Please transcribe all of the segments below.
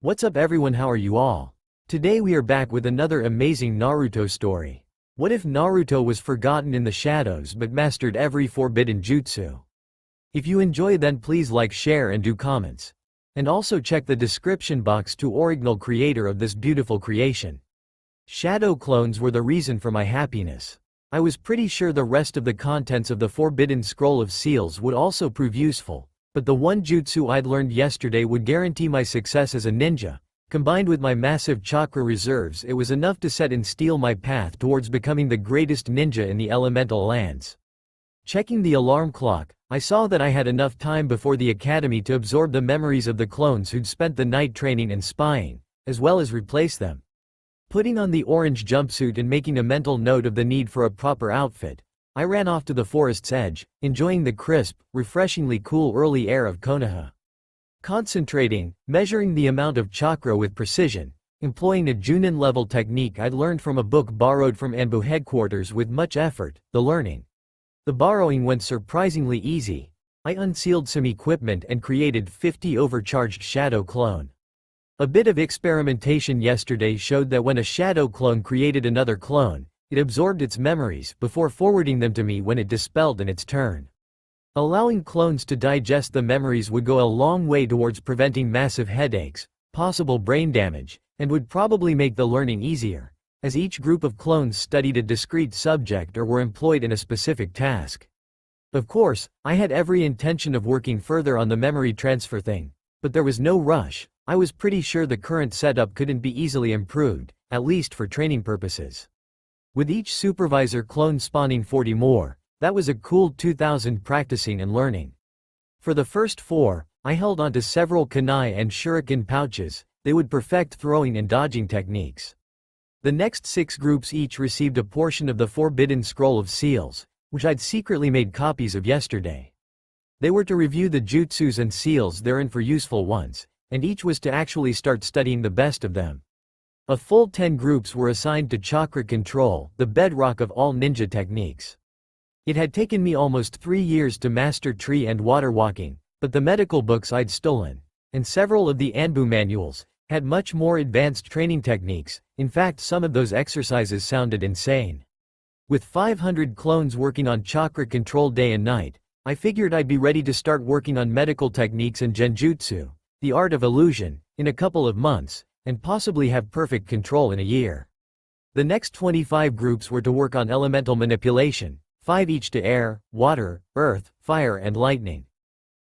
What's up everyone, how are you all? Today we are back with another amazing Naruto story. What if Naruto was forgotten in the shadows but mastered every forbidden jutsu? If you enjoy, then please like, share and do comments. And also check the description box to original creator of this beautiful creation. Shadow clones were the reason for my happiness. I was pretty sure the rest of the contents of the Forbidden Scroll of Seals would also prove useful, but the one jutsu I'd learned yesterday would guarantee my success as a ninja. Combined with my massive chakra reserves, it was enough to set in steel my path towards becoming the greatest ninja in the elemental lands. Checking the alarm clock, I saw that I had enough time before the academy to absorb the memories of the clones who'd spent the night training and spying, as well as replace them. Putting on the orange jumpsuit and making a mental note of the need for a proper outfit, I ran off to the forest's edge, enjoying the crisp, refreshingly cool early air of Konoha. Concentrating, measuring the amount of chakra with precision, employing a Junin-level technique I'd learned from a book borrowed from Anbu headquarters with much effort, the learning. The borrowing went surprisingly easy. I unsealed some equipment and created 50 overcharged shadow clone. A bit of experimentation yesterday showed that when a shadow clone created another clone, it absorbed its memories before forwarding them to me when it dispelled in its turn. Allowing clones to digest the memories would go a long way towards preventing massive headaches, possible brain damage, and would probably make the learning easier, as each group of clones studied a discrete subject or were employed in a specific task. Of course, I had every intention of working further on the memory transfer thing, but there was no rush. I was pretty sure the current setup couldn't be easily improved, at least for training purposes. With each supervisor clone spawning 40 more, that was a cool 2,000 practicing and learning. For the first 4, I held onto several kunai and shuriken pouches. They would perfect throwing and dodging techniques. The next 6 groups each received a portion of the Forbidden Scroll of Seals, which I'd secretly made copies of yesterday. They were to review the jutsus and seals therein for useful ones, and each was to actually start studying the best of them. A full 10 groups were assigned to chakra control, the bedrock of all ninja techniques. It had taken me almost 3 years to master tree and water walking, but the medical books I'd stolen, and several of the Anbu manuals, had much more advanced training techniques. In fact, some of those exercises sounded insane. With 500 clones working on chakra control day and night, I figured I'd be ready to start working on medical techniques and genjutsu, the art of illusion, in a couple of months, and possibly have perfect control in a year. The next 25 groups were to work on elemental manipulation, 5 each to air, water, earth, fire and lightning.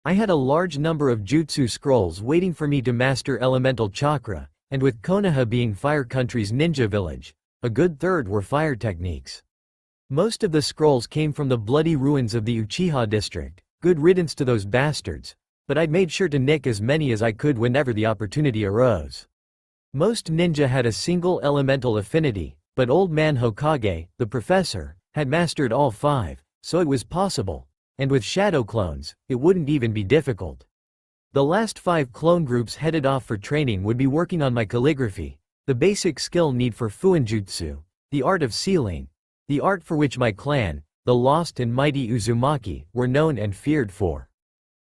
I had a large number of jutsu scrolls waiting for me to master elemental chakra, and with Konoha being Fire Country's ninja village, a good third were fire techniques. Most of the scrolls came from the bloody ruins of the Uchiha district. Good riddance to those bastards. But I'd made sure to nick as many as I could whenever the opportunity arose. Most ninja had a single elemental affinity, but Old Man Hokage, the professor, had mastered all 5, so it was possible, and with shadow clones, it wouldn't even be difficult. The last 5 clone groups headed off for training would be working on my calligraphy, the basic skill need for Fuinjutsu, the art of sealing, the art for which my clan, the Lost and Mighty Uzumaki, were known and feared for.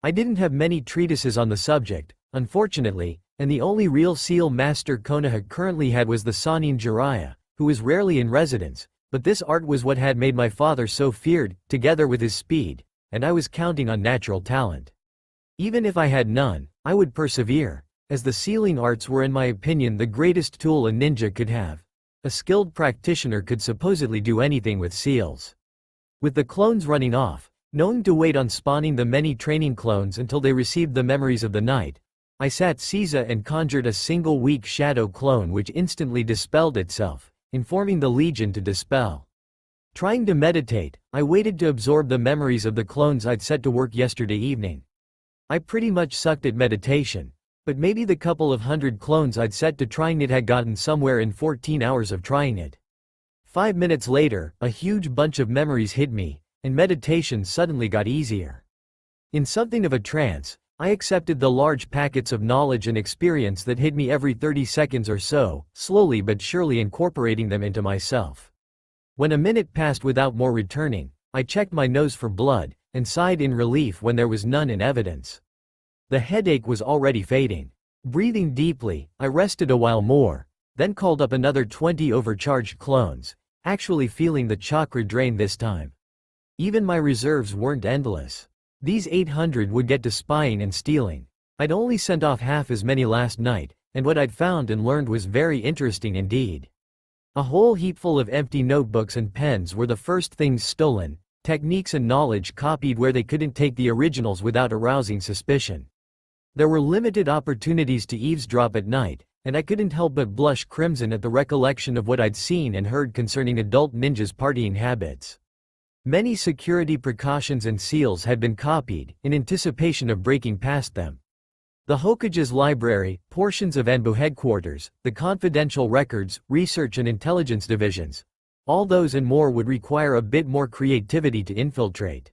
I didn't have many treatises on the subject, unfortunately, and the only real seal master Konoha currently had was the Sannin Jiraiya, who was rarely in residence, but this art was what had made my father so feared, together with his speed, and I was counting on natural talent. Even if I had none, I would persevere, as the sealing arts were in my opinion the greatest tool a ninja could have. A skilled practitioner could supposedly do anything with seals. With the clones running off, knowing to wait on spawning the many training clones until they received the memories of the night, I sat Caesar and conjured a single weak shadow clone which instantly dispelled itself, informing the Legion to dispel. Trying to meditate, I waited to absorb the memories of the clones I'd set to work yesterday evening. I pretty much sucked at meditation, but maybe the couple of 100 clones I'd set to trying it had gotten somewhere in 14 hours of trying it. 5 minutes later, a huge bunch of memories hit me, and meditation suddenly got easier. In something of a trance, I accepted the large packets of knowledge and experience that hit me every 30 seconds or so, slowly but surely incorporating them into myself. When a minute passed without more returning, I checked my nose for blood, and sighed in relief when there was none in evidence. The headache was already fading. Breathing deeply, I rested a while more, then called up another 20 overcharged clones, actually feeling the chakra drain this time. Even my reserves weren't endless. These 800 would get to spying and stealing. I'd only sent off half as many last night, and what I'd found and learned was very interesting indeed. A whole heap full of empty notebooks and pens were the first things stolen, techniques and knowledge copied where they couldn't take the originals without arousing suspicion. There were limited opportunities to eavesdrop at night, and I couldn't help but blush crimson at the recollection of what I'd seen and heard concerning adult ninjas' partying habits. Many security precautions and seals had been copied, in anticipation of breaking past them. The Hokage's library, portions of Anbu headquarters, the confidential records, research and intelligence divisions. All those and more would require a bit more creativity to infiltrate.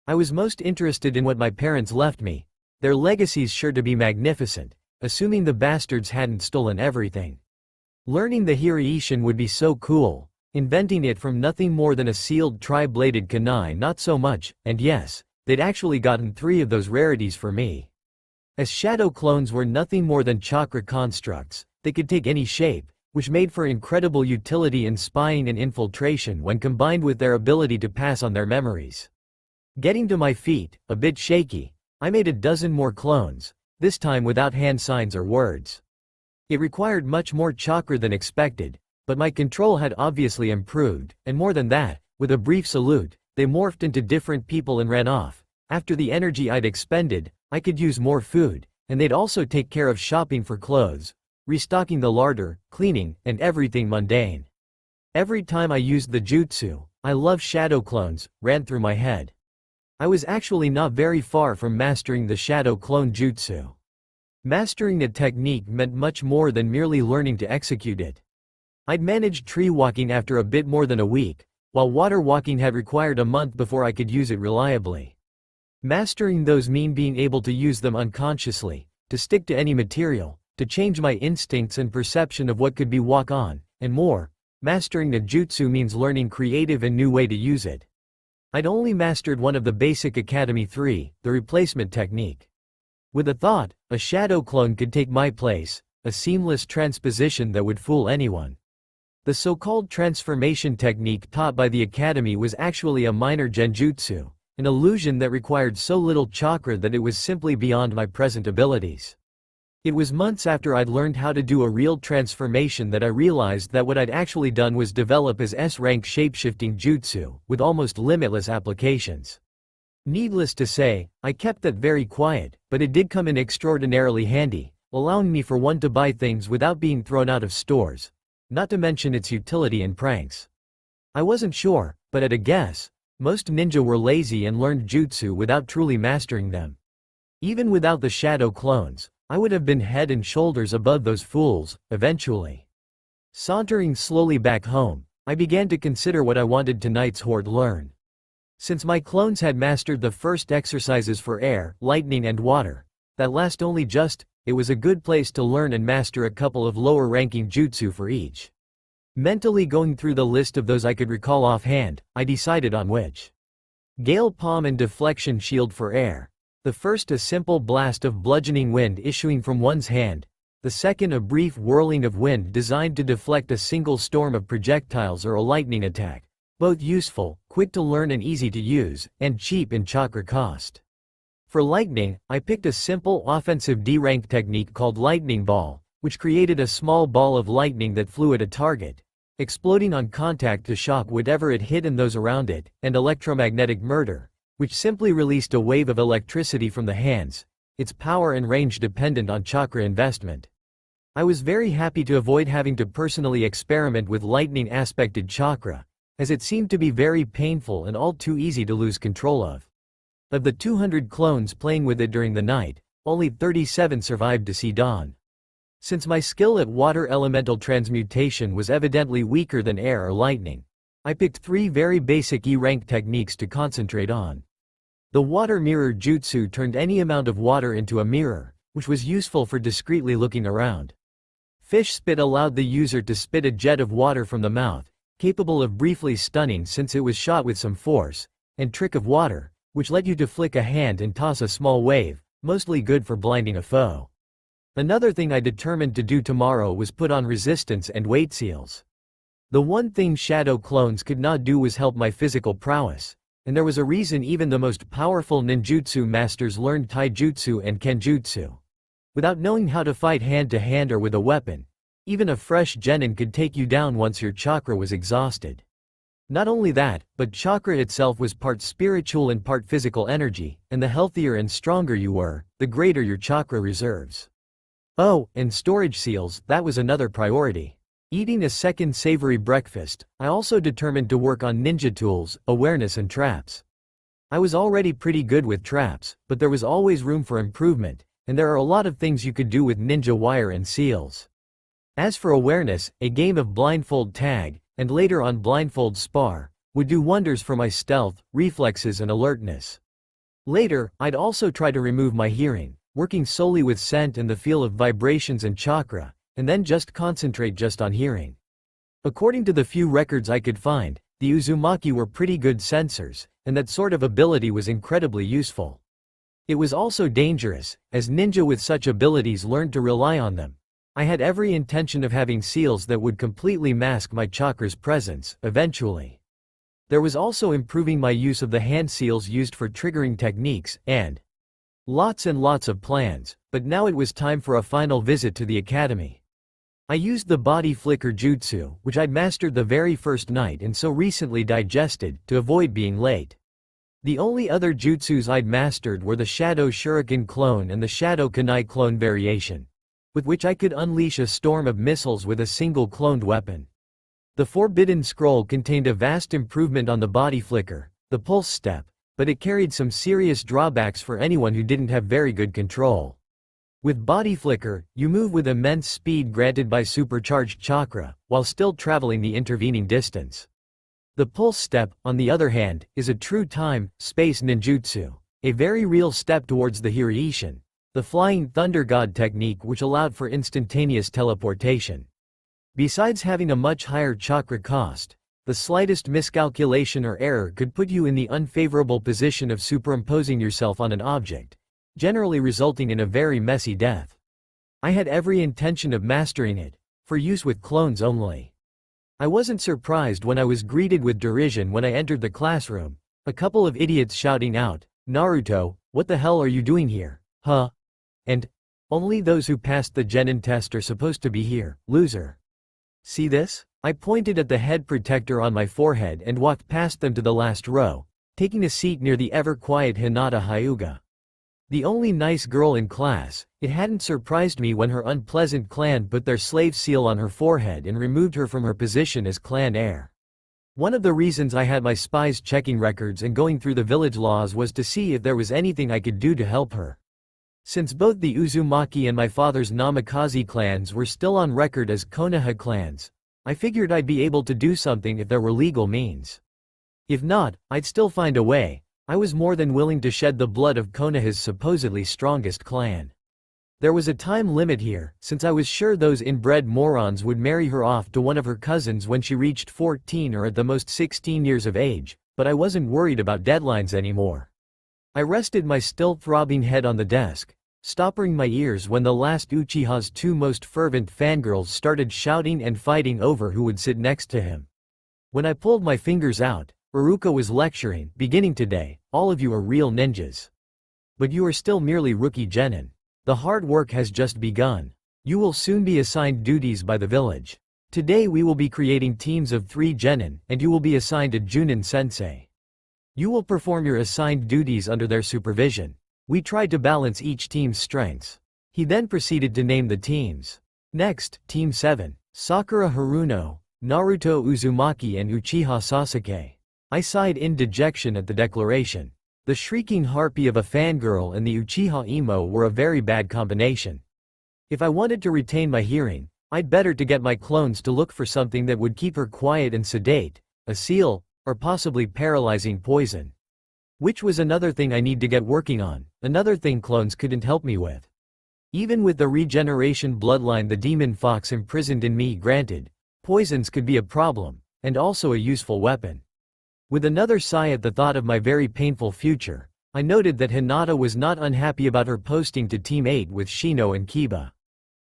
I was most interested in what my parents left me. Their legacy's sure to be magnificent, assuming the bastards hadn't stolen everything. Learning the Hiraishin would be so cool, inventing it from nothing more than a sealed tri-bladed kunai not so much, and yes, they'd actually gotten 3 of those rarities for me. As shadow clones were nothing more than chakra constructs, they could take any shape, which made for incredible utility in spying and infiltration when combined with their ability to pass on their memories. Getting to my feet, a bit shaky, I made a dozen more clones, this time without hand signs or words. It required much more chakra than expected, but my control had obviously improved, and more than that, with a brief salute, they morphed into different people and ran off. After the energy I'd expended, I could use more food, and they'd also take care of shopping for clothes, restocking the larder, cleaning, and everything mundane. Every time I used the jutsu, "I love shadow clones," ran through my head. I was actually not very far from mastering the shadow clone jutsu. Mastering a technique meant much more than merely learning to execute it. I'd managed tree walking after a bit more than a week, while water walking had required a month before I could use it reliably. Mastering those mean being able to use them unconsciously, to stick to any material, to change my instincts and perception of what could be walk on, and more. Mastering the jutsu means learning creative and new way to use it. I'd only mastered one of the basic Academy 3, the replacement technique. With a thought, a shadow clone could take my place, a seamless transposition that would fool anyone. The so-called transformation technique taught by the Academy was actually a minor genjutsu, an illusion that required so little chakra that it was simply beyond my present abilities. It was months after I'd learned how to do a real transformation that I realized that what I'd actually done was develop as S-rank shapeshifting jutsu, with almost limitless applications. Needless to say, I kept that very quiet, but it did come in extraordinarily handy, allowing me for one to buy things without being thrown out of stores, not to mention its utility in pranks. I wasn't sure, but at a guess, most ninja were lazy and learned jutsu without truly mastering them. Even without the shadow clones, I would have been head and shoulders above those fools, eventually. Sauntering slowly back home, I began to consider what I wanted tonight's horde learn. Since my clones had mastered the first exercises for air, lightning and water, that last only just, it was a good place to learn and master a couple of lower-ranking jutsu for each. Mentally going through the list of those I could recall offhand, I decided on which. Gale Palm and Deflection Shield for air. The first a simple blast of bludgeoning wind issuing from one's hand, the second a brief whirling of wind designed to deflect a single storm of projectiles or a lightning attack. Both useful, quick to learn and easy to use, and cheap in chakra cost. For lightning, I picked a simple offensive D-rank technique called Lightning Ball, which created a small ball of lightning that flew at a target, exploding on contact to shock whatever it hit and those around it, and Electromagnetic Murder, which simply released a wave of electricity from the hands, its power and range dependent on chakra investment. I was very happy to avoid having to personally experiment with lightning-aspected chakra, as it seemed to be very painful and all too easy to lose control of. Of the 200 clones playing with it during the night, only 37 survived to see dawn. Since my skill at water elemental transmutation was evidently weaker than air or lightning, I picked 3 very basic E-rank techniques to concentrate on. The water mirror jutsu turned any amount of water into a mirror, which was useful for discreetly looking around. Fish spit allowed the user to spit a jet of water from the mouth, capable of briefly stunning since it was shot with some force, and Trick of Water, which let you to flick a hand and toss a small wave, mostly good for blinding a foe. Another thing I determined to do tomorrow was put on resistance and weight seals. The one thing shadow clones could not do was help my physical prowess, and there was a reason even the most powerful ninjutsu masters learned taijutsu and kenjutsu. Without knowing how to fight hand-to-hand or with a weapon, even a fresh genin could take you down once your chakra was exhausted. Not only that, but chakra itself was part spiritual and part physical energy, and the healthier and stronger you were, the greater your chakra reserves. Oh, and storage seals, that was another priority. Eating a second savory breakfast, I also determined to work on ninja tools, awareness and traps. I was already pretty good with traps, but there was always room for improvement, and there are a lot of things you could do with ninja wire and seals. As for awareness, a game of blindfold tag, and later on blindfold spar, would do wonders for my stealth, reflexes and alertness. Later, I'd also try to remove my hearing, working solely with scent and the feel of vibrations and chakra, and then just concentrate just on hearing. According to the few records I could find, the Uzumaki were pretty good sensors, and that sort of ability was incredibly useful. It was also dangerous, as ninja with such abilities learned to rely on them. I had every intention of having seals that would completely mask my chakra's presence, eventually. There was also improving my use of the hand seals used for triggering techniques, and lots of plans, but now it was time for a final visit to the academy. I used the body flicker jutsu, which I'd mastered the very first night and so recently digested, to avoid being late. The only other jutsus I'd mastered were the Shadow Shuriken clone and the Shadow Kunai clone variation, with which I could unleash a storm of missiles with a single cloned weapon. The Forbidden Scroll contained a vast improvement on the body flicker, the pulse step, but it carried some serious drawbacks for anyone who didn't have very good control. With body flicker, you move with immense speed granted by supercharged chakra, while still traveling the intervening distance. The pulse step, on the other hand, is a true time, space ninjutsu, a very real step towards the Hiraishin, the flying thunder god technique which allowed for instantaneous teleportation. Besides having a much higher chakra cost, the slightest miscalculation or error could put you in the unfavorable position of superimposing yourself on an object, generally resulting in a very messy death. I had every intention of mastering it, for use with clones only. I wasn't surprised when I was greeted with derision when I entered the classroom, a couple of idiots shouting out, "Naruto, what the hell are you doing here, huh?" And, "Only those who passed the genin test are supposed to be here, loser. See this?" I pointed at the head protector on my forehead and walked past them to the last row, taking a seat near the ever-quiet Hinata Hyuga. The only nice girl in class, it hadn't surprised me when her unpleasant clan put their slave seal on her forehead and removed her from her position as clan heir. One of the reasons I had my spies checking records and going through the village laws was to see if there was anything I could do to help her. Since both the Uzumaki and my father's Namikaze clans were still on record as Konoha clans, I figured I'd be able to do something if there were legal means. If not, I'd still find a way. I was more than willing to shed the blood of Konoha's supposedly strongest clan. There was a time limit here, since I was sure those inbred morons would marry her off to one of her cousins when she reached 14 or at the most 16 years of age, but I wasn't worried about deadlines anymore. I rested my still throbbing head on the desk, stopping my ears when the last Uchiha's two most fervent fangirls started shouting and fighting over who would sit next to him. When I pulled my fingers out, Iruka was lecturing, "Beginning today, all of you are real ninjas. But you are still merely rookie genin. The hard work has just begun. You will soon be assigned duties by the village. Today we will be creating teams of 3 genin, and you will be assigned a Junin sensei. You will perform your assigned duties under their supervision. We tried to balance each team's strengths." He then proceeded to name the teams. Next, Team 7, Sakura Haruno, Naruto Uzumaki and Uchiha Sasuke. I sighed in dejection at the declaration. The shrieking harpy of a fangirl and the Uchiha emo were a very bad combination. If I wanted to retain my hearing, I'd better to get my clones to look for something that would keep her quiet and sedate, a seal, or possibly paralyzing poison. Which was another thing I need to get working on, another thing clones couldn't help me with. Even with the regeneration bloodline the demon fox imprisoned in me granted, poisons could be a problem, and also a useful weapon. With another sigh at the thought of my very painful future, I noted that Hinata was not unhappy about her posting to Team 8 with Shino and Kiba.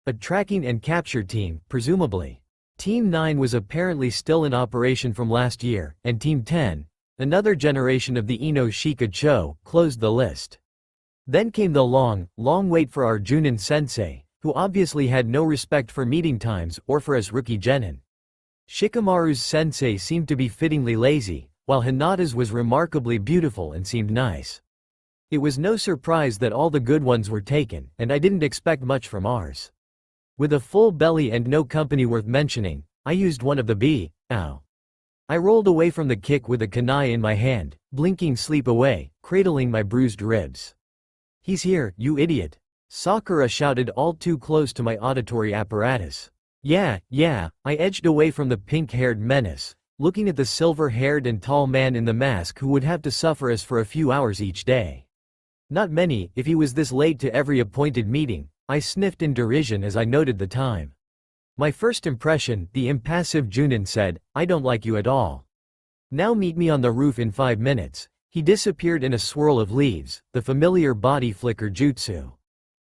A tracking and capture team, presumably. Team 9 was apparently still in operation from last year, and Team 10, another generation of the Ino Shika Cho, closed the list. Then came the long wait for our Junin sensei, who obviously had no respect for meeting times or for us rookie genin. Shikamaru's sensei seemed to be fittingly lazy, while Hinata's was remarkably beautiful and seemed nice. It was no surprise that all the good ones were taken, and I didn't expect much from ours. With a full belly and no company worth mentioning, I used one of the ow. I rolled away from the kick with a kunai in my hand, blinking sleep away, cradling my bruised ribs. "He's here, you idiot!" Sakura shouted all too close to my auditory apparatus. Yeah, I edged away from the pink-haired menace, looking at the silver-haired and tall man in the mask who would have to suffer us for a few hours each day. Not many, if he was this late to every appointed meeting, I sniffed in derision as I noted the time. My first impression, the impassive Junin said, "I don't like you at all. Now meet me on the roof in 5 minutes." He disappeared in a swirl of leaves, the familiar body flicker jutsu.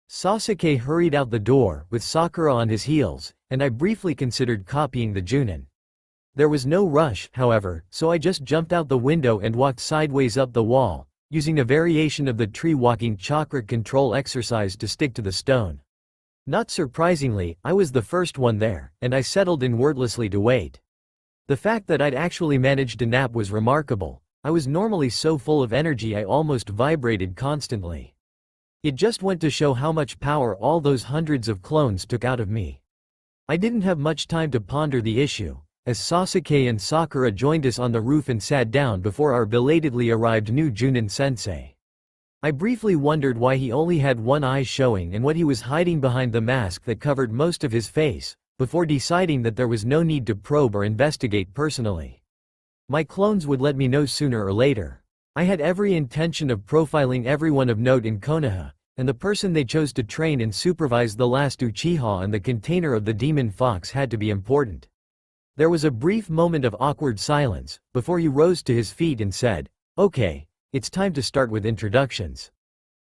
Sasuke hurried out the door, with Sakura on his heels, and I briefly considered copying the Junin. There was no rush, however, so I just jumped out the window and walked sideways up the wall, using a variation of the tree-walking chakra control exercise to stick to the stone. Not surprisingly, I was the first one there, and I settled in wordlessly to wait. The fact that I'd actually managed to nap was remarkable. I was normally so full of energy I almost vibrated constantly. It just went to show how much power all those hundreds of clones took out of me. I didn't have much time to ponder the issue, as Sasuke and Sakura joined us on the roof and sat down before our belatedly arrived new Junin sensei. I briefly wondered why he only had one eye showing and what he was hiding behind the mask that covered most of his face, before deciding that there was no need to probe or investigate personally. My clones would let me know sooner or later. I had every intention of profiling everyone of note in Konoha, and the person they chose to train and supervise the last Uchiha and the container of the demon fox had to be important. There was a brief moment of awkward silence, before he rose to his feet and said, "Okay, it's time to start with introductions."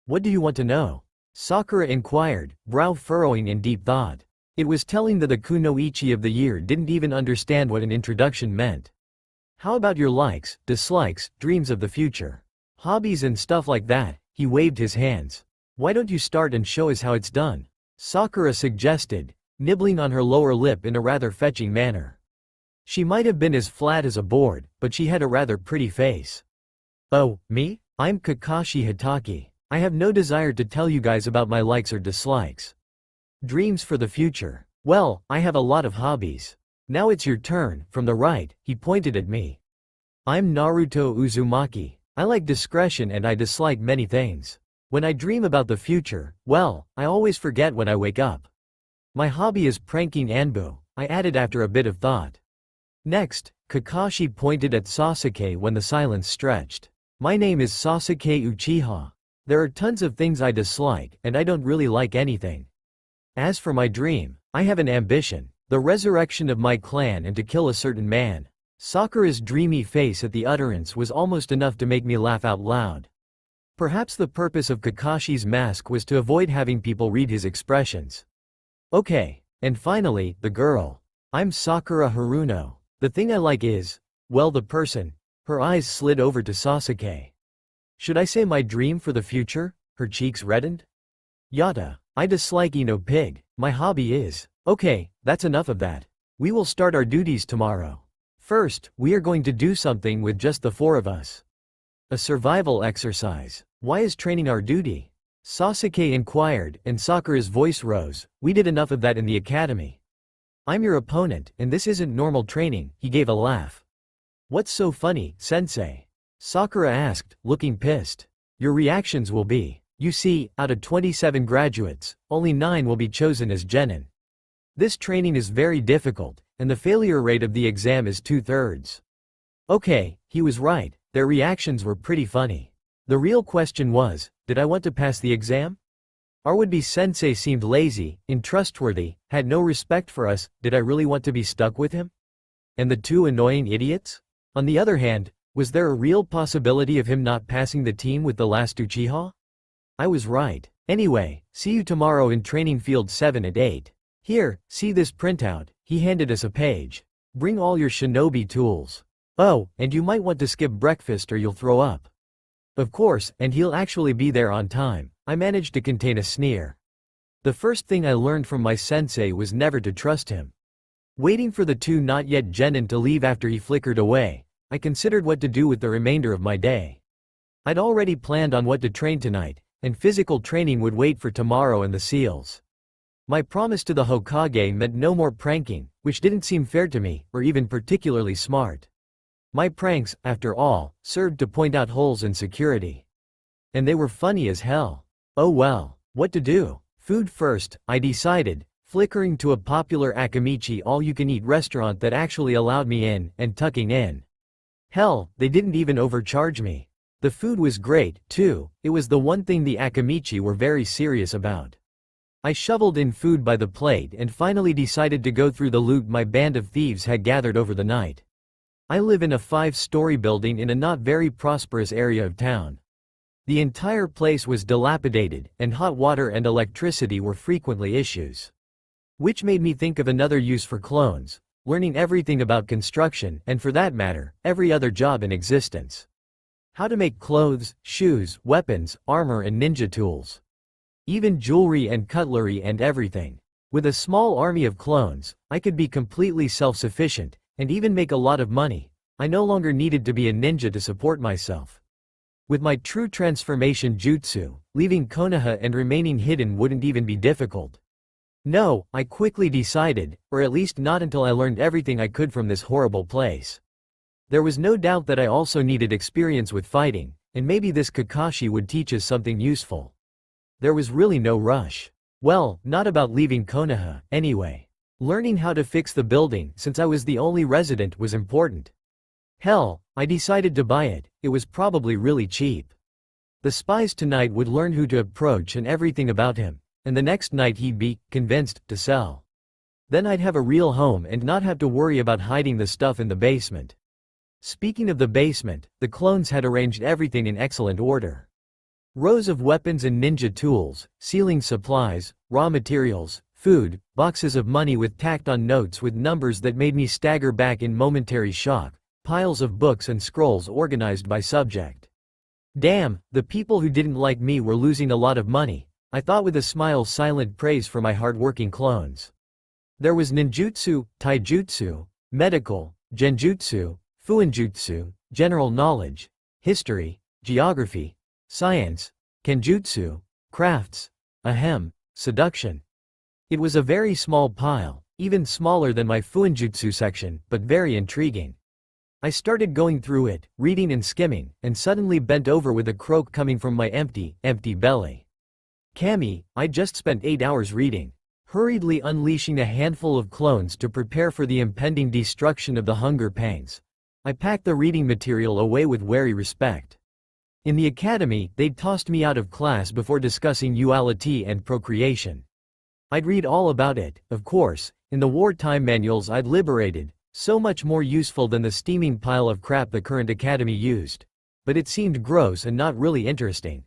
"What do you want to know?" Sakura inquired, brow furrowing in deep thought. It was telling that the kunoichi of the year didn't even understand what an introduction meant. "How about your likes, dislikes, dreams of the future? Hobbies and stuff like that?" He waved his hands. "Why don't you start and show us how it's done?" Sakura suggested, nibbling on her lower lip in a rather fetching manner. She might have been as flat as a board, but she had a rather pretty face. "Oh, me? I'm Kakashi Hitaki. I have no desire to tell you guys about my likes or dislikes. Dreams for the future. Well, I have a lot of hobbies. Now it's your turn." From the right, he pointed at me. "I'm Naruto Uzumaki. I like discretion and I dislike many things. When I dream about the future, well, I always forget when I wake up. My hobby is pranking Anbu," I added after a bit of thought. Next, Kakashi pointed at Sasuke when the silence stretched. "My name is Sasuke Uchiha. There are tons of things I dislike, and I don't really like anything. As for my dream, I have an ambition. The resurrection of my clan and to kill a certain man." Sakura's dreamy face at the utterance was almost enough to make me laugh out loud. Perhaps the purpose of Kakashi's mask was to avoid having people read his expressions. "Okay, and finally, the girl. I'm Sakura Haruno. The thing I like is, well, the person." Her eyes slid over to Sasuke. "Should I say my dream for the future?" Her cheeks reddened. "Yada. I dislike Ino Pig. My hobby is..." "Okay, that's enough of that. We will start our duties tomorrow. First, we are going to do something with just the 4 of us. A survival exercise." "Why is training our duty?" Sasuke inquired, and Sakura's voice rose. "We did enough of that in the academy. I'm your opponent, and this isn't normal training." He gave a laugh. "What's so funny, sensei?" Sakura asked, looking pissed. "Your reactions will be. You see, out of 27 graduates, only 9 will be chosen as genin. This training is very difficult, and the failure rate of the exam is 2/3. Okay, he was right, their reactions were pretty funny. The real question was, did I want to pass the exam? Our would-be sensei seemed lazy, untrustworthy, had no respect for us. Did I really want to be stuck with him? And the 2 annoying idiots? On the other hand, was there a real possibility of him not passing the team with the last Uchiha? I was right. Anyway, see you tomorrow in training field 7 at 8. Here, see this printout. He handed us a page. Bring all your shinobi tools. Oh, and you might want to skip breakfast or you'll throw up. Of course, and he'll actually be there on time. I managed to contain a sneer. The first thing I learned from my sensei was never to trust him. Waiting for the two not yet genin to leave after he flickered away, I considered what to do with the remainder of my day. I'd already planned on what to train tonight, and physical training would wait for tomorrow and the seals. My promise to the Hokage meant no more pranking, which didn't seem fair to me, or even particularly smart. My pranks, after all, served to point out holes in security. And they were funny as hell. Oh well, what to do? Food first, I decided, flickering to a popular Akamichi all-you-can-eat restaurant that actually allowed me in, and tucking in. Hell, they didn't even overcharge me. The food was great, too. It was the one thing the Akamichi were very serious about. I shoveled in food by the plate and finally decided to go through the loot my band of thieves had gathered over the night. I live in a 5-story building in a not very prosperous area of town. The entire place was dilapidated, and hot water and electricity were frequently issues. Which made me think of another use for clones, learning everything about construction, and for that matter, every other job in existence. How to make clothes, shoes, weapons, armor and ninja tools. Even jewelry and cutlery and everything. With a small army of clones, I could be completely self-sufficient, and even make a lot of money. I no longer needed to be a ninja to support myself. With my true transformation jutsu, leaving Konoha and remaining hidden wouldn't even be difficult. No, I quickly decided, or at least not until I learned everything I could from this horrible place. There was no doubt that I also needed experience with fighting, and maybe this Kakashi would teach us something useful. There was really no rush. Well, not about leaving Konoha, anyway. Learning how to fix the building, since I was the only resident, was important. Hell, I decided to buy it. It was probably really cheap. The spies tonight would learn who to approach and everything about him, and the next night he'd be convinced to sell. Then I'd have a real home and not have to worry about hiding the stuff in the basement. Speaking of the basement, the clones had arranged everything in excellent order. Rows of weapons and ninja tools, sealing supplies, raw materials, food, boxes of money with tacked-on notes with numbers that made me stagger back in momentary shock, piles of books and scrolls organized by subject. Damn, the people who didn't like me were losing a lot of money, I thought with a smile, silent praise for my hard-working clones. There was ninjutsu, taijutsu, medical, genjutsu, fuinjutsu, general knowledge, history, geography, science, kenjutsu, crafts, seduction. It was a very small pile, even smaller than my fuinjutsu section, but very intriguing. I started going through it, reading and skimming, and suddenly bent over with a croak coming from my empty belly. Kami, I just spent 8 hours reading. Hurriedly unleashing a handful of clones to prepare for the impending destruction of the hunger pangs. I packed the reading material away with wary respect. In the academy, they'd tossed me out of class before discussing elorielee and procreation. I'd read all about it, of course, in the wartime manuals I'd liberated, so much more useful than the steaming pile of crap the current academy used. But it seemed gross and not really interesting.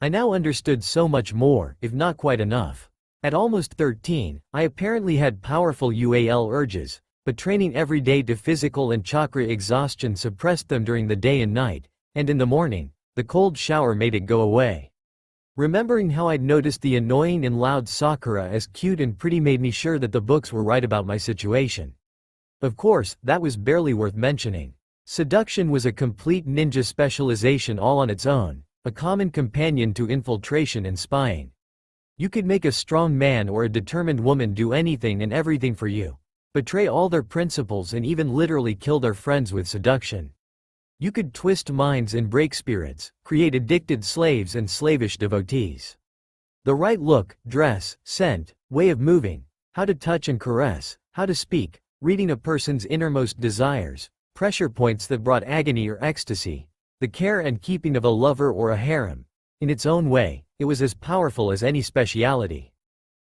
I now understood so much more, if not quite enough. At almost 13, I apparently had powerful UAL urges, but training every day to physical and chakra exhaustion suppressed them during the day and night, and in the morning, the cold shower made it go away. Remembering how I'd noticed the annoying and loud Sakura as cute and pretty made me sure that the books were right about my situation. Of course, that was barely worth mentioning. Seduction was a complete ninja specialization all on its own, a common companion to infiltration and spying. You could make a strong man or a determined woman do anything and everything for you. Betray all their principles and even literally kill their friends with seduction. You could twist minds and break spirits, create addicted slaves and slavish devotees. The right look, dress, scent, way of moving, how to touch and caress, how to speak, reading a person's innermost desires, pressure points that brought agony or ecstasy, the care and keeping of a lover or a harem. In its own way, it was as powerful as any speciality.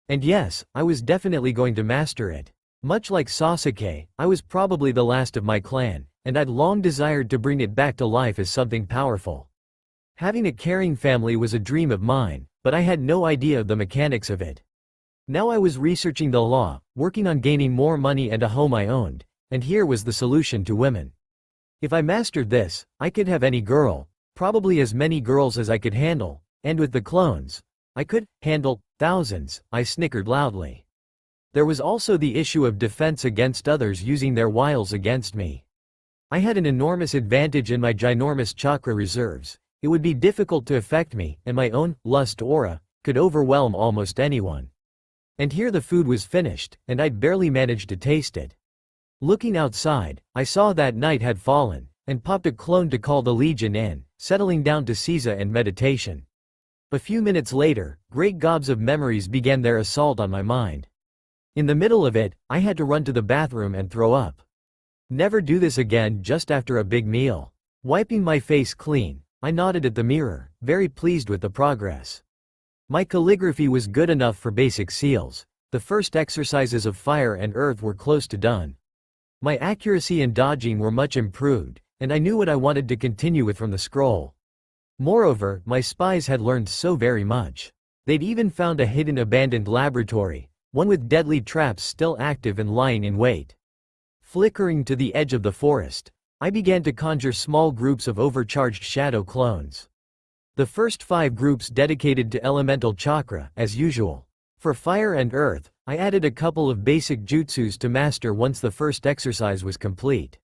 And yes, I was definitely going to master it. Much like Sasuke, I was probably the last of my clan, and I'd long desired to bring it back to life as something powerful. Having a caring family was a dream of mine, but I had no idea of the mechanics of it. Now I was researching the law, working on gaining more money and a home I owned, and here was the solution to women. If I mastered this, I could have any girl, probably as many girls as I could handle, and with the clones, I could handle thousands. I snickered loudly. There was also the issue of defense against others using their wiles against me. I had an enormous advantage in my ginormous chakra reserves. It would be difficult to affect me, and my own lust aura could overwhelm almost anyone. And here the food was finished, and I'd barely managed to taste it. Looking outside, I saw that night had fallen, and popped a clone to call the Legion in, settling down to Caesar and meditation. A few minutes later, great gobs of memories began their assault on my mind. In the middle of it, I had to run to the bathroom and throw up. Never do this again just after a big meal. Wiping my face clean, I nodded at the mirror, very pleased with the progress. My calligraphy was good enough for basic seals. The first exercises of fire and earth were close to done. My accuracy and dodging were much improved, and I knew what I wanted to continue with from the scroll. Moreover, my spies had learned so very much. They'd even found a hidden abandoned laboratory, one with deadly traps still active and lying in wait. Flickering to the edge of the forest, I began to conjure small groups of overcharged shadow clones. The first 5 groups dedicated to elemental chakra, as usual. For fire and earth, I added a couple of basic jutsus to master once the first exercise was complete.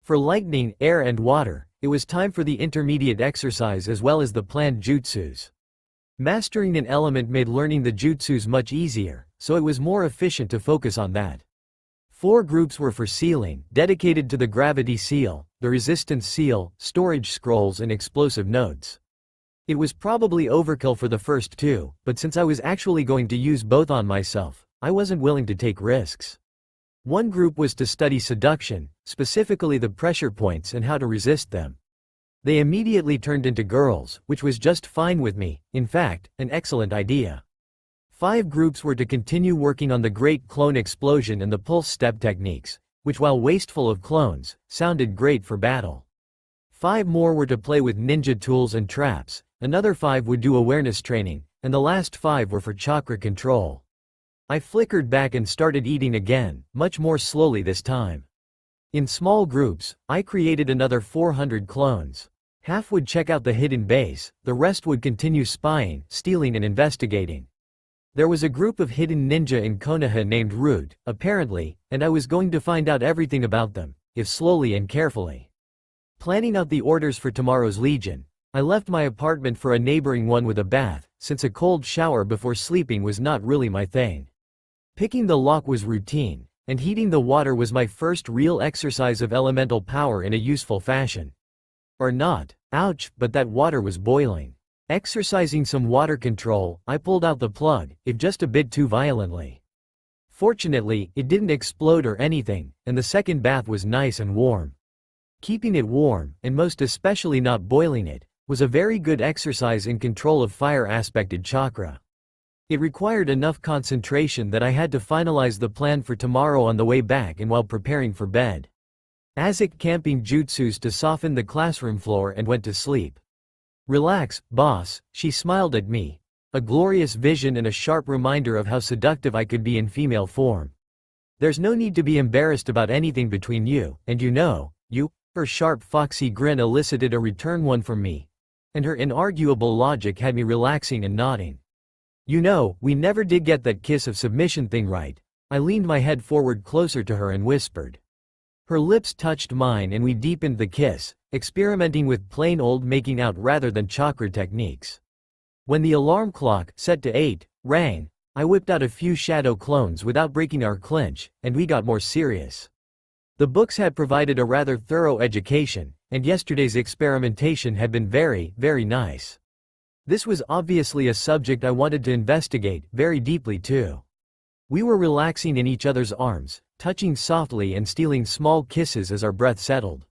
For lightning, air and water, it was time for the intermediate exercise as well as the planned jutsus. Mastering an element made learning the jutsus much easier, so it was more efficient to focus on that. 4 groups were for sealing, dedicated to the gravity seal, the resistance seal, storage scrolls and explosive notes. It was probably overkill for the first 2, but since I was actually going to use both on myself, I wasn't willing to take risks. 1 group was to study seduction, specifically the pressure points and how to resist them. They immediately turned into girls, which was just fine with me, in fact, an excellent idea. 5 groups were to continue working on the great clone explosion and the pulse step techniques, which while wasteful of clones, sounded great for battle. 5 more were to play with ninja tools and traps, another 5 would do awareness training, and the last 5 were for chakra control. I flickered back and started eating again, much more slowly this time. In small groups, I created another 400 clones. Half would check out the hidden base, the rest would continue spying, stealing and investigating. There was a group of hidden ninja in Konoha named Root, apparently, and I was going to find out everything about them, if slowly and carefully. Planning out the orders for tomorrow's Legion, I left my apartment for a neighboring one with a bath, since a cold shower before sleeping was not really my thing. Picking the lock was routine, and heating the water was my first real exercise of elemental power in a useful fashion. Or not, ouch, but that water was boiling. Exercising some water control, I pulled out the plug, if just a bit too violently. Fortunately, it didn't explode or anything, and the second bath was nice and warm. Keeping it warm, and most especially not boiling it, was a very good exercise in control of fire-aspected chakra. It required enough concentration that I had to finalize the plan for tomorrow on the way back and while preparing for bed. Azek camping jutsus to soften the classroom floor and went to sleep. Relax, boss, she smiled at me, a glorious vision and a sharp reminder of how seductive I could be in female form. There's no need to be embarrassed about anything between you, and you know, you. Her sharp foxy grin elicited a return one from me, and her inarguable logic had me relaxing and nodding. You know, we never did get that kiss of submission thing right. I leaned my head forward closer to her and whispered. Her lips touched mine and we deepened the kiss, experimenting with plain old making out rather than chakra techniques. When the alarm clock, set to 8, rang, I whipped out a few shadow clones without breaking our clinch, and we got more serious. The books had provided a rather thorough education, and yesterday's experimentation had been very, very nice. This was obviously a subject I wanted to investigate, very deeply too. We were relaxing in each other's arms, touching softly and stealing small kisses as our breath settled.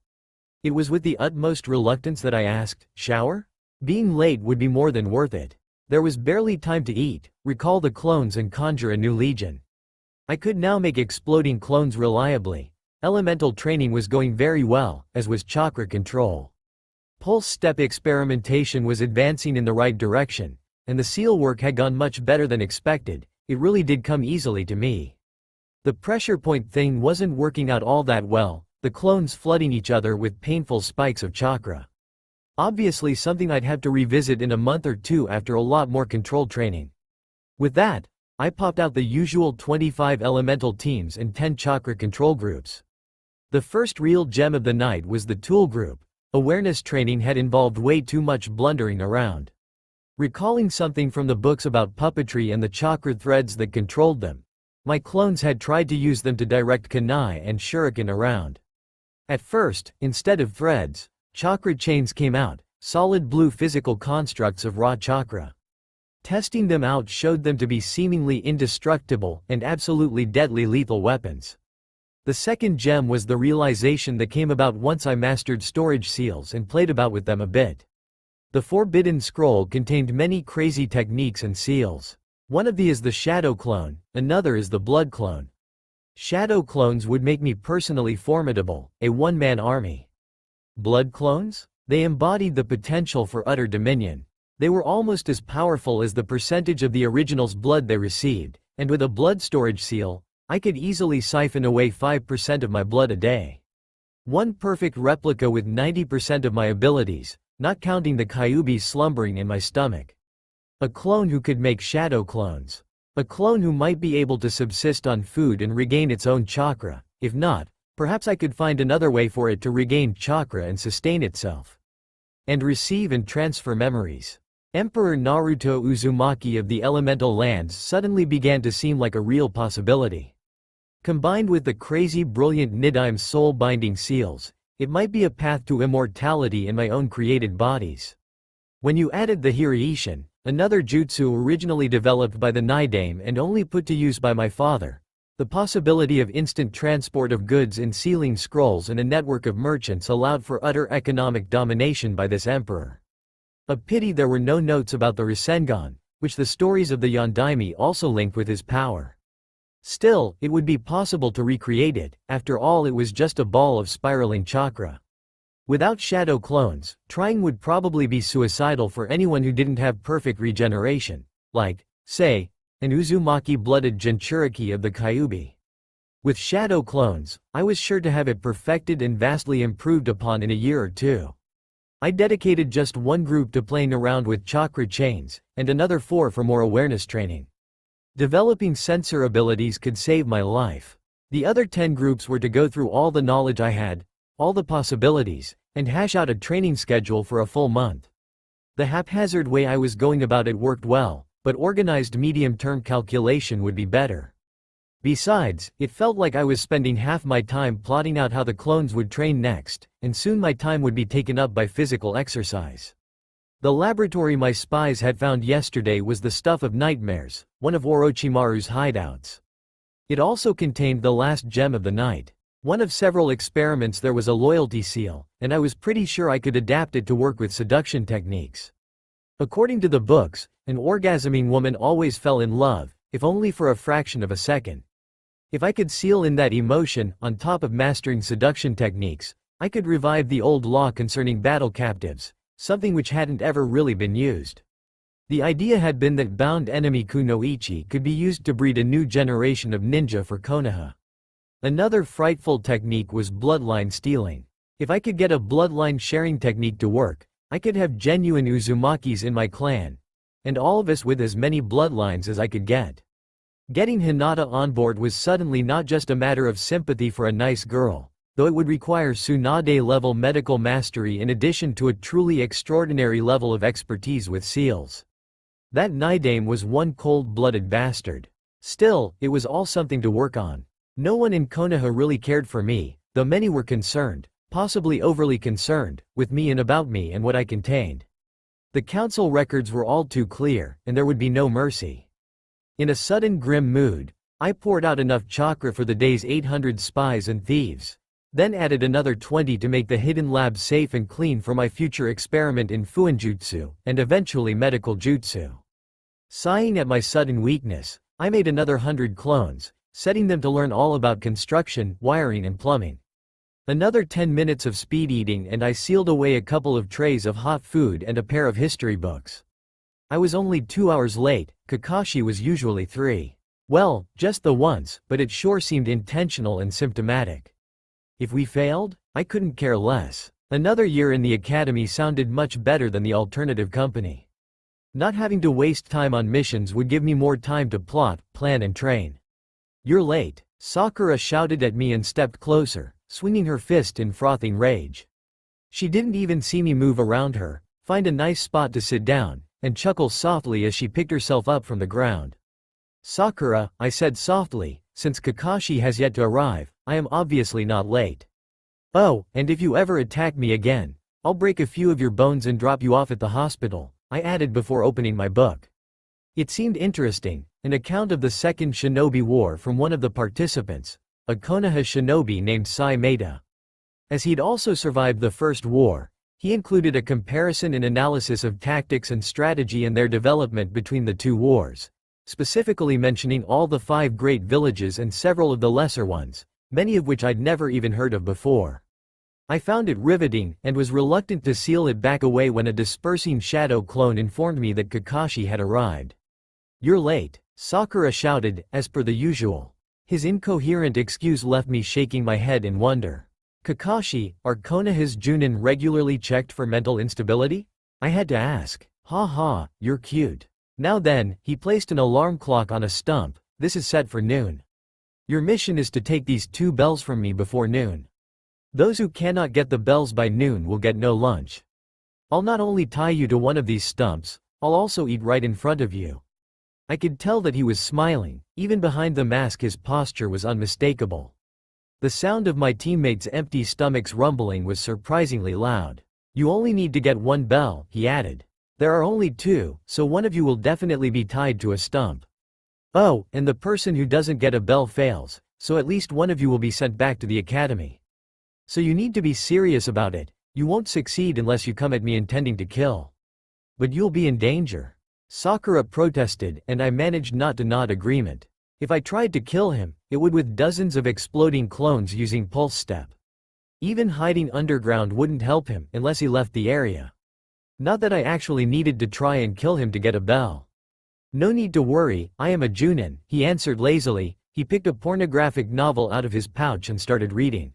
It was with the utmost reluctance that I asked, shower? Being late would be more than worth it. There was barely time to eat, recall the clones and conjure a new legion. I could now make exploding clones reliably. Elemental training was going very well, as was chakra control. Pulse step experimentation was advancing in the right direction, and the seal work had gone much better than expected. It really did come easily to me. The pressure point thing wasn't working out all that well, the clones flooding each other with painful spikes of chakra. Obviously something I'd have to revisit in a month or two after a lot more controlled training. With that, I popped out the usual 25 elemental teams and 10 chakra control groups. The first real gem of the night was the tool group. Awareness training had involved way too much blundering around. Recalling something from the books about puppetry and the chakra threads that controlled them, my clones had tried to use them to direct kunai and shuriken around. At first, instead of threads, chakra chains came out, solid blue physical constructs of raw chakra. Testing them out showed them to be seemingly indestructible and absolutely deadly lethal weapons. The second gem was the realization that came about once I mastered storage seals and played about with them a bit. The Forbidden Scroll contained many crazy techniques and seals. One of these is the Shadow Clone, another is the Blood Clone. Shadow clones would make me personally formidable, a one-man army. Blood clones? They embodied the potential for utter dominion. They were almost as powerful as the percentage of the original's blood they received, and with a blood storage seal, I could easily siphon away 5% of my blood a day. One perfect replica with 90% of my abilities, not counting the Kyuubi slumbering in my stomach. A clone who could make shadow clones. A clone who might be able to subsist on food and regain its own chakra. If not, perhaps I could find another way for it to regain chakra and sustain itself. And receive and transfer memories. Emperor Naruto Uzumaki of the Elemental Lands suddenly began to seem like a real possibility. Combined with the crazy brilliant Nidaime soul-binding seals, it might be a path to immortality in my own created bodies. When you added the Hiraishin, another jutsu originally developed by the Nidaime and only put to use by my father, the possibility of instant transport of goods in sealing scrolls and a network of merchants allowed for utter economic domination by this emperor. A pity there were no notes about the Rasengan, which the stories of the Yondaime also linked with his power. Still, it would be possible to recreate it. After all, it was just a ball of spiraling chakra. Without shadow clones, trying would probably be suicidal for anyone who didn't have perfect regeneration, like, say, an Uzumaki-blooded Jinchuriki of the Kyuubi. With shadow clones, I was sure to have it perfected and vastly improved upon in a year or two. I dedicated just one group to playing around with chakra chains, and another 4 for more awareness training. Developing sensor abilities could save my life. The other 10 groups were to go through all the knowledge I had, all the possibilities, and hash out a training schedule for a full month. The haphazard way I was going about it worked well, but organized medium-term calculation would be better. Besides, it felt like I was spending half my time plotting out how the clones would train next, and soon my time would be taken up by physical exercise. The laboratory my spies had found yesterday was the stuff of nightmares, one of Orochimaru's hideouts. It also contained the last gem of the night. One of several experiments there was a loyalty seal, and I was pretty sure I could adapt it to work with seduction techniques. According to the books, an orgasming woman always fell in love, if only for a fraction of a second. If I could seal in that emotion, on top of mastering seduction techniques, I could revive the old law concerning battle captives, something which hadn't ever really been used. The idea had been that bound enemy kunoichi could be used to breed a new generation of ninja for Konoha. Another frightful technique was bloodline stealing. If I could get a bloodline sharing technique to work, I could have genuine Uzumakis in my clan, and all of us with as many bloodlines as I could get. Getting Hinata on board was suddenly not just a matter of sympathy for a nice girl, though it would require Tsunade-level medical mastery in addition to a truly extraordinary level of expertise with seals. That Nidaime was one cold-blooded bastard. Still, it was all something to work on. No one in Konoha really cared for me, though many were concerned, possibly overly concerned, with me and about me and what I contained. The council records were all too clear, and there would be no mercy. In a sudden grim mood, I poured out enough chakra for the day's 800 spies and thieves. Then added another 20 to make the hidden lab safe and clean for my future experiment in Fuinjutsu, and eventually medical jutsu. Sighing at my sudden weakness, I made another 100 clones, setting them to learn all about construction, wiring and plumbing. Another 10 minutes of speed eating and I sealed away a couple of trays of hot food and a pair of history books. I was only 2 hours late, Kakashi was usually 3. Well, just the once, but it sure seemed intentional and symptomatic. If we failed, I couldn't care less. Another year in the academy sounded much better than the alternative company. Not having to waste time on missions would give me more time to plot, plan and train. "You're late," Sakura shouted at me and stepped closer, swinging her fist in frothing rage. She didn't even see me move around her, find a nice spot to sit down, and chuckle softly as she picked herself up from the ground. "Sakura," I said softly, "since Kakashi has yet to arrive, I am obviously not late. Oh, and if you ever attack me again, I'll break a few of your bones and drop you off at the hospital," I added before opening my book. It seemed interesting, an account of the Second Shinobi War from one of the participants, a Konoha shinobi named Sai Maeda. As he'd also survived the First War, he included a comparison and analysis of tactics and strategy and their development between the two wars, specifically mentioning all the 5 great villages and several of the lesser ones, many of which I'd never even heard of before. I found it riveting and was reluctant to seal it back away when a dispersing shadow clone informed me that Kakashi had arrived. "You're late," Sakura shouted, as per the usual. His incoherent excuse left me shaking my head in wonder. "Kakashi, are Konoha's Junin regularly checked for mental instability?" I had to ask. "Ha ha, you're cute. Now then," he placed an alarm clock on a stump, "this is set for noon. Your mission is to take these 2 bells from me before noon. Those who cannot get the bells by noon will get no lunch. I'll not only tie you to one of these stumps, I'll also eat right in front of you." I could tell that he was smiling, even behind the mask his posture was unmistakable. The sound of my teammates' empty stomachs rumbling was surprisingly loud. "You only need to get 1 bell," he added. "There are only 2, so one of you will definitely be tied to a stump. Oh, and the person who doesn't get a bell fails, so at least one of you will be sent back to the academy. So you need to be serious about it, you won't succeed unless you come at me intending to kill. But you'll be in danger." Sakura protested, and I managed not to nod agreement. If I tried to kill him, it would with dozens of exploding clones using pulse step. Even hiding underground wouldn't help him unless he left the area. Not that I actually needed to try and kill him to get a bell. "No need to worry, I am a Junin," he answered lazily. He picked a pornographic novel out of his pouch and started reading.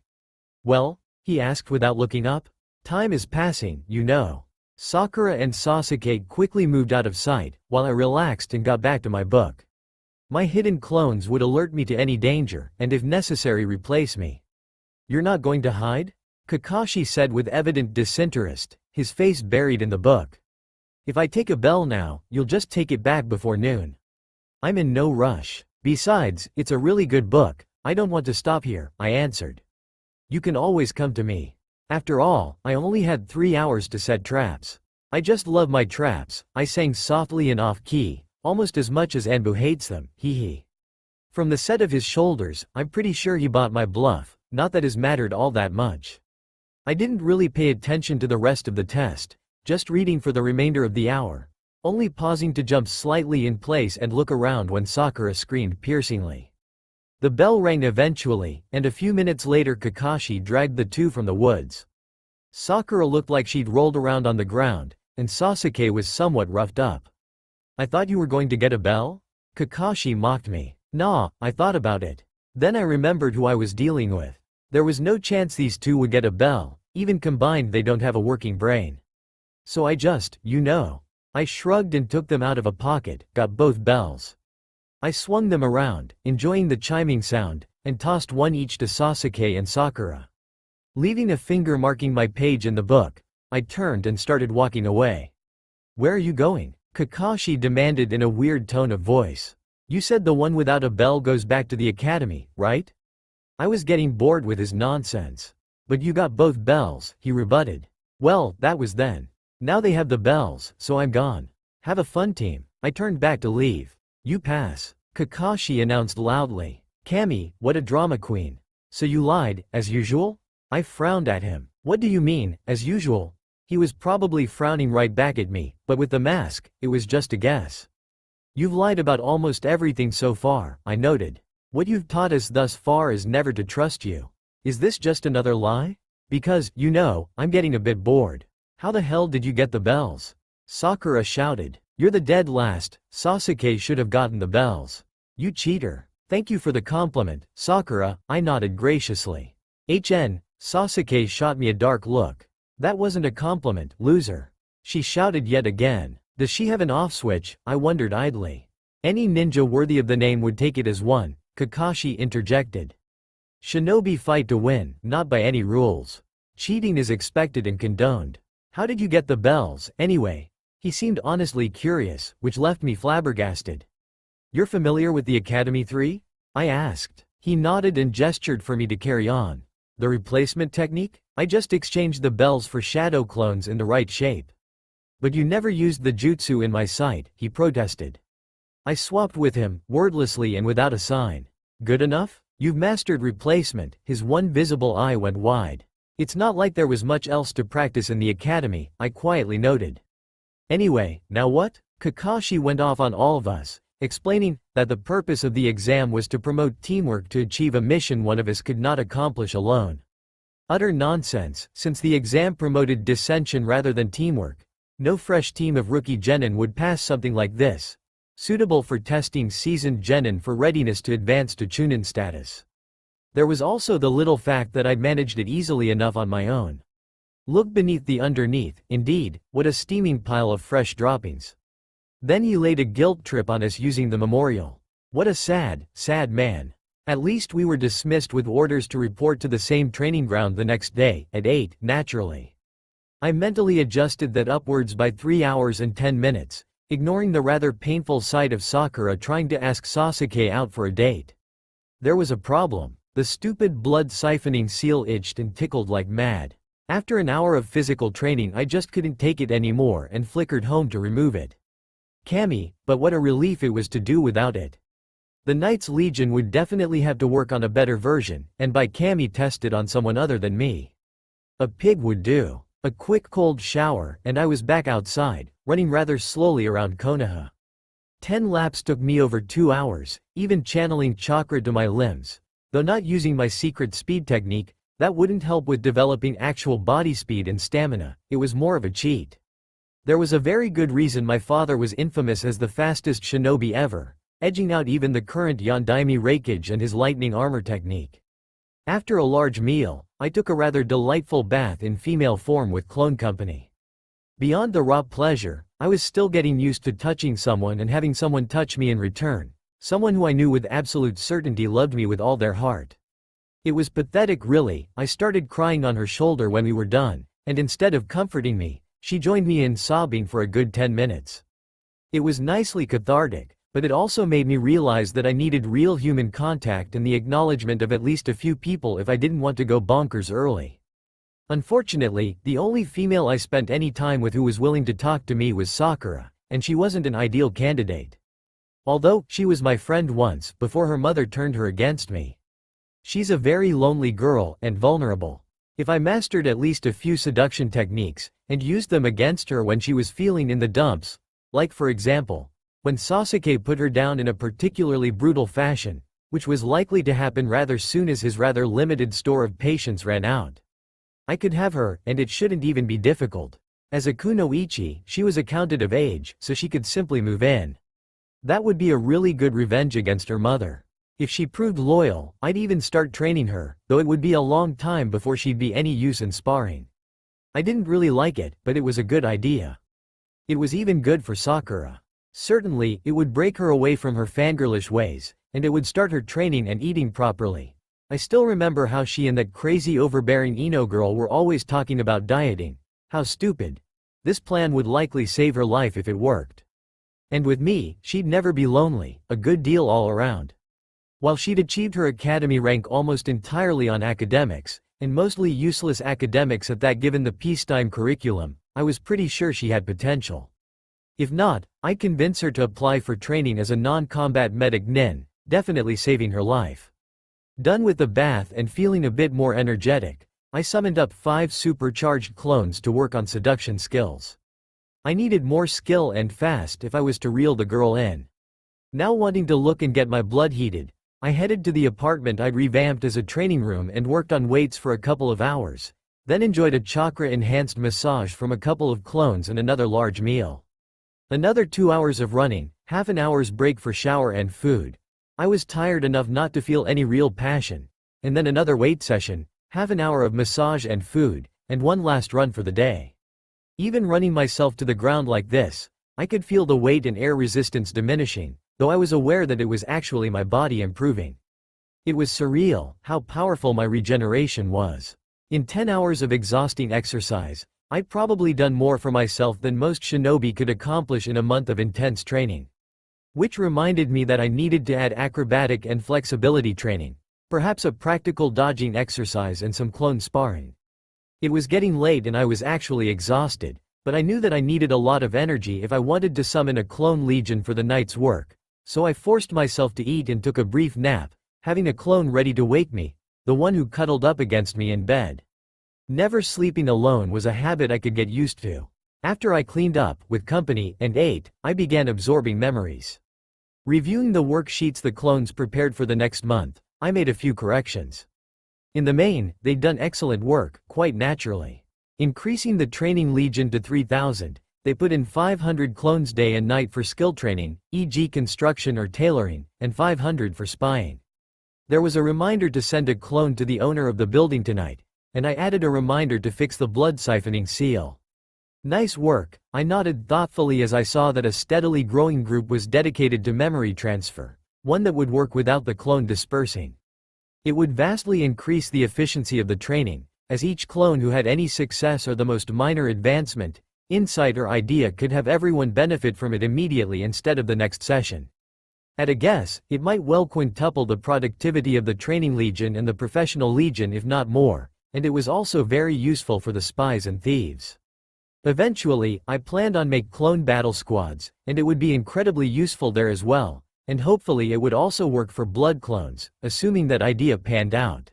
"Well?" he asked without looking up. "Time is passing, you know." Sakura and Sasuke quickly moved out of sight, while I relaxed and got back to my book. My hidden clones would alert me to any danger, and if necessary replace me. "You're not going to hide?" Kakashi said with evident disinterest, his face buried in the book. "If I take a bell now, you'll just take it back before noon. I'm in no rush. Besides, it's a really good book, I don't want to stop here," I answered. "You can always come to me. After all, I only had 3 hours to set traps. I just love my traps," I sang softly and off-key, almost as much as Anbu hates them, hee. From the set of his shoulders, I'm pretty sure he bought my bluff, not that it mattered all that much. I didn't really pay attention to the rest of the test, just reading for the remainder of the hour, only pausing to jump slightly in place and look around when Sakura screamed piercingly. The bell rang eventually, and a few minutes later Kakashi dragged the 2 from the woods. Sakura looked like she'd rolled around on the ground, and Sasuke was somewhat roughed up. "I thought you were going to get a bell?" Kakashi mocked me. "Nah, I thought about it. Then I remembered who I was dealing with. There was no chance these 2 would get a bell, even combined they don't have a working brain. So I just, I shrugged and took them out of a pocket, got both bells. I swung them around, enjoying the chiming sound, and tossed one each to Sasuke and Sakura. Leaving a finger marking my page in the book, I turned and started walking away. "Where are you going?" Kakashi demanded in a weird tone of voice. "You said the one without a bell goes back to the academy, right?" I was getting bored with his nonsense. "But you got both bells," he rebutted. "Well, that was then. Now they have the bells, so I'm gone. Have a fun, team." I turned back to leave. "You pass," Kakashi announced loudly. "Kami, what a drama queen. So you lied, as usual?" I frowned at him. "What do you mean, as usual?" He was probably frowning right back at me, but with the mask, it was just a guess. "You've lied about almost everything so far," I noted. "What you've taught us thus far is never to trust you. Is this just another lie? Because, I'm getting a bit bored. How the hell did you get the bells?" Sakura shouted. You're the dead last, Sasuke should have gotten the bells. You cheater. Thank you for the compliment, Sakura, I nodded graciously. Sasuke shot me a dark look. That wasn't a compliment, loser. She shouted yet again. Does she have an off switch? I wondered idly. Any ninja worthy of the name would take it as one, Kakashi interjected. Shinobi fight to win, not by any rules. Cheating is expected and condoned. How did you get the bells, anyway? He seemed honestly curious, which left me flabbergasted. You're familiar with the Academy 3? I asked. He nodded and gestured for me to carry on. The replacement technique? I just exchanged the bells for shadow clones in the right shape. But you never used the jutsu in my sight, he protested. I swapped with him, wordlessly and without a sign. Good enough? You've mastered replacement. His one visible eye went wide. It's not like there was much else to practice in the academy, I quietly noted. Anyway, now what? Kakashi went off on all of us, explaining that the purpose of the exam was to promote teamwork to achieve a mission one of us could not accomplish alone. Utter nonsense, since the exam promoted dissension rather than teamwork. No fresh team of rookie genin would pass something like this. Suitable for testing seasoned genin for readiness to advance to chunin status. There was also the little fact that I'd managed it easily enough on my own. Look beneath the underneath, indeed, what a steaming pile of fresh droppings. Then he laid a guilt trip on us using the memorial. What a sad, sad man. At least we were dismissed with orders to report to the same training ground the next day, at 8, naturally. I mentally adjusted that upwards by 3 hours and 10 minutes. Ignoring the rather painful sight of Sakura trying to ask Sasuke out for a date. There was a problem. The stupid blood-siphoning seal itched and tickled like mad. After an hour of physical training I just couldn't take it anymore and flickered home to remove it. Kami, but what a relief it was to do without it. The Knights Legion would definitely have to work on a better version, and by Kami tested on someone other than me. A pig would do. A quick cold shower, and I was back outside, running rather slowly around Konoha. 10 laps took me over 2 hours, even channeling chakra to my limbs. Though not using my secret speed technique, that wouldn't help with developing actual body speed and stamina, it was more of a cheat. There was a very good reason my father was infamous as the fastest shinobi ever, edging out even the current Yondaime Reikage and his lightning armor technique. After a large meal, I took a rather delightful bath in female form with clone company. Beyond the raw pleasure, I was still getting used to touching someone and having someone touch me in return, someone who I knew with absolute certainty loved me with all their heart. It was pathetic really. I started crying on her shoulder when we were done, and instead of comforting me, she joined me in sobbing for a good 10 minutes. It was nicely cathartic, but it also made me realize that I needed real human contact and the acknowledgement of at least a few people if I didn't want to go bonkers early. Unfortunately, the only female I spent any time with who was willing to talk to me was Sakura, and she wasn't an ideal candidate. Although, she was my friend once, before her mother turned her against me. She's a very lonely girl, and vulnerable. If I mastered at least a few seduction techniques, and used them against her when she was feeling in the dumps, like for example, when Sasuke put her down in a particularly brutal fashion, which was likely to happen rather soon as his rather limited store of patience ran out. I could have her, and it shouldn't even be difficult. As a kunoichi, she was accounted of age, so she could simply move in. That would be a really good revenge against her mother. If she proved loyal, I'd even start training her, though it would be a long time before she'd be any use in sparring. I didn't really like it, but it was a good idea. It was even good for Sakura. Certainly, it would break her away from her fangirlish ways, and it would start her training and eating properly. I still remember how she and that crazy overbearing Ino girl were always talking about dieting. How stupid. This plan would likely save her life if it worked. And with me, she'd never be lonely, a good deal all around. While she'd achieved her academy rank almost entirely on academics, and mostly useless academics at that given the peacetime curriculum, I was pretty sure she had potential. If not, I'd convince her to apply for training as a non-combat medic nin, definitely saving her life. Done with the bath and feeling a bit more energetic, I summoned up 5 supercharged clones to work on seduction skills. I needed more skill and fast if I was to reel the girl in. Now wanting to look and get my blood heated, I headed to the apartment I'd revamped as a training room and worked on weights for a couple of hours, then enjoyed a chakra-enhanced massage from a couple of clones and another large meal. Another 2 hours of running, half an hour's break for shower and food. I was tired enough not to feel any real passion. And then another weight session, half an hour of massage and food, and one last run for the day. Even running myself to the ground like this, I could feel the weight and air resistance diminishing, though I was aware that it was actually my body improving. It was surreal how powerful my regeneration was. In 10 hours of exhausting exercise, I'd probably done more for myself than most shinobi could accomplish in a month of intense training. Which reminded me that I needed to add acrobatic and flexibility training, perhaps a practical dodging exercise and some clone sparring. It was getting late and I was actually exhausted, but I knew that I needed a lot of energy if I wanted to summon a clone legion for the night's work, so I forced myself to eat and took a brief nap, having a clone ready to wake me, the one who cuddled up against me in bed. Never sleeping alone was a habit I could get used to. After I cleaned up, with company, and ate, I began absorbing memories. Reviewing the worksheets the clones prepared for the next month, I made a few corrections. In the main, they'd done excellent work, quite naturally. Increasing the training legion to 3,000, they put in 500 clones day and night for skill training, e.g. construction or tailoring, and 500 for spying. There was a reminder to send a clone to the owner of the building tonight, and I added a reminder to fix the blood siphoning seal. Nice work, I nodded thoughtfully as I saw that a steadily growing group was dedicated to memory transfer, one that would work without the clone dispersing. It would vastly increase the efficiency of the training, as each clone who had any success or the most minor advancement, insight or idea could have everyone benefit from it immediately instead of the next session. At a guess, it might well quintuple the productivity of the training legion and the professional legion if not more, and it was also very useful for the spies and thieves. Eventually, I planned on make clone battle squads, and it would be incredibly useful there as well, and hopefully it would also work for blood clones, assuming that idea panned out.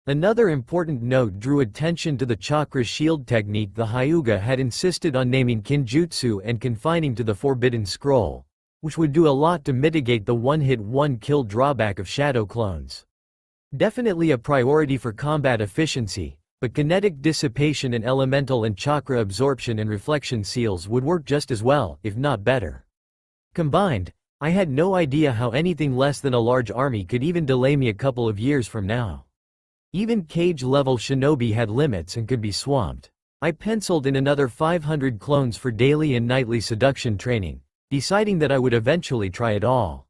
Another important note drew attention to the chakra shield technique the Hyuga had insisted on naming Kinjutsu and confining to the Forbidden Scroll, which would do a lot to mitigate the one-hit one-kill drawback of shadow clones. Definitely a priority for combat efficiency, but kinetic dissipation and elemental and chakra absorption and reflection seals would work just as well, if not better. Combined, I had no idea how anything less than a large army could even delay me a couple of years from now. Even cage-level shinobi had limits and could be swamped. I penciled in another 500 clones for daily and nightly seduction training, deciding that I would eventually try it all.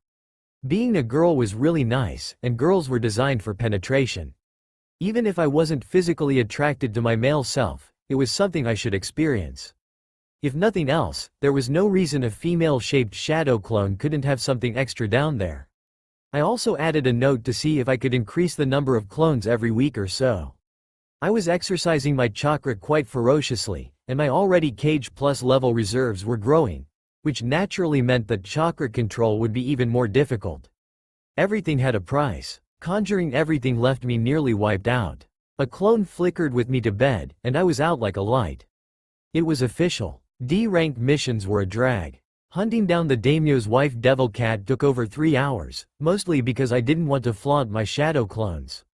Being a girl was really nice, and girls were designed for penetration. Even if I wasn't physically attracted to my male self, it was something I should experience. If nothing else, there was no reason a female-shaped shadow clone couldn't have something extra down there. I also added a note to see if I could increase the number of clones every week or so. I was exercising my chakra quite ferociously, and my already cage plus level reserves were growing, which naturally meant that chakra control would be even more difficult. Everything had a price. Conjuring everything left me nearly wiped out. A clone flickered with me to bed, and I was out like a light. It was official. D-ranked missions were a drag. Hunting down the daimyo's wife Devil Cat took over 3 hours, mostly because I didn't want to flaunt my shadow clones.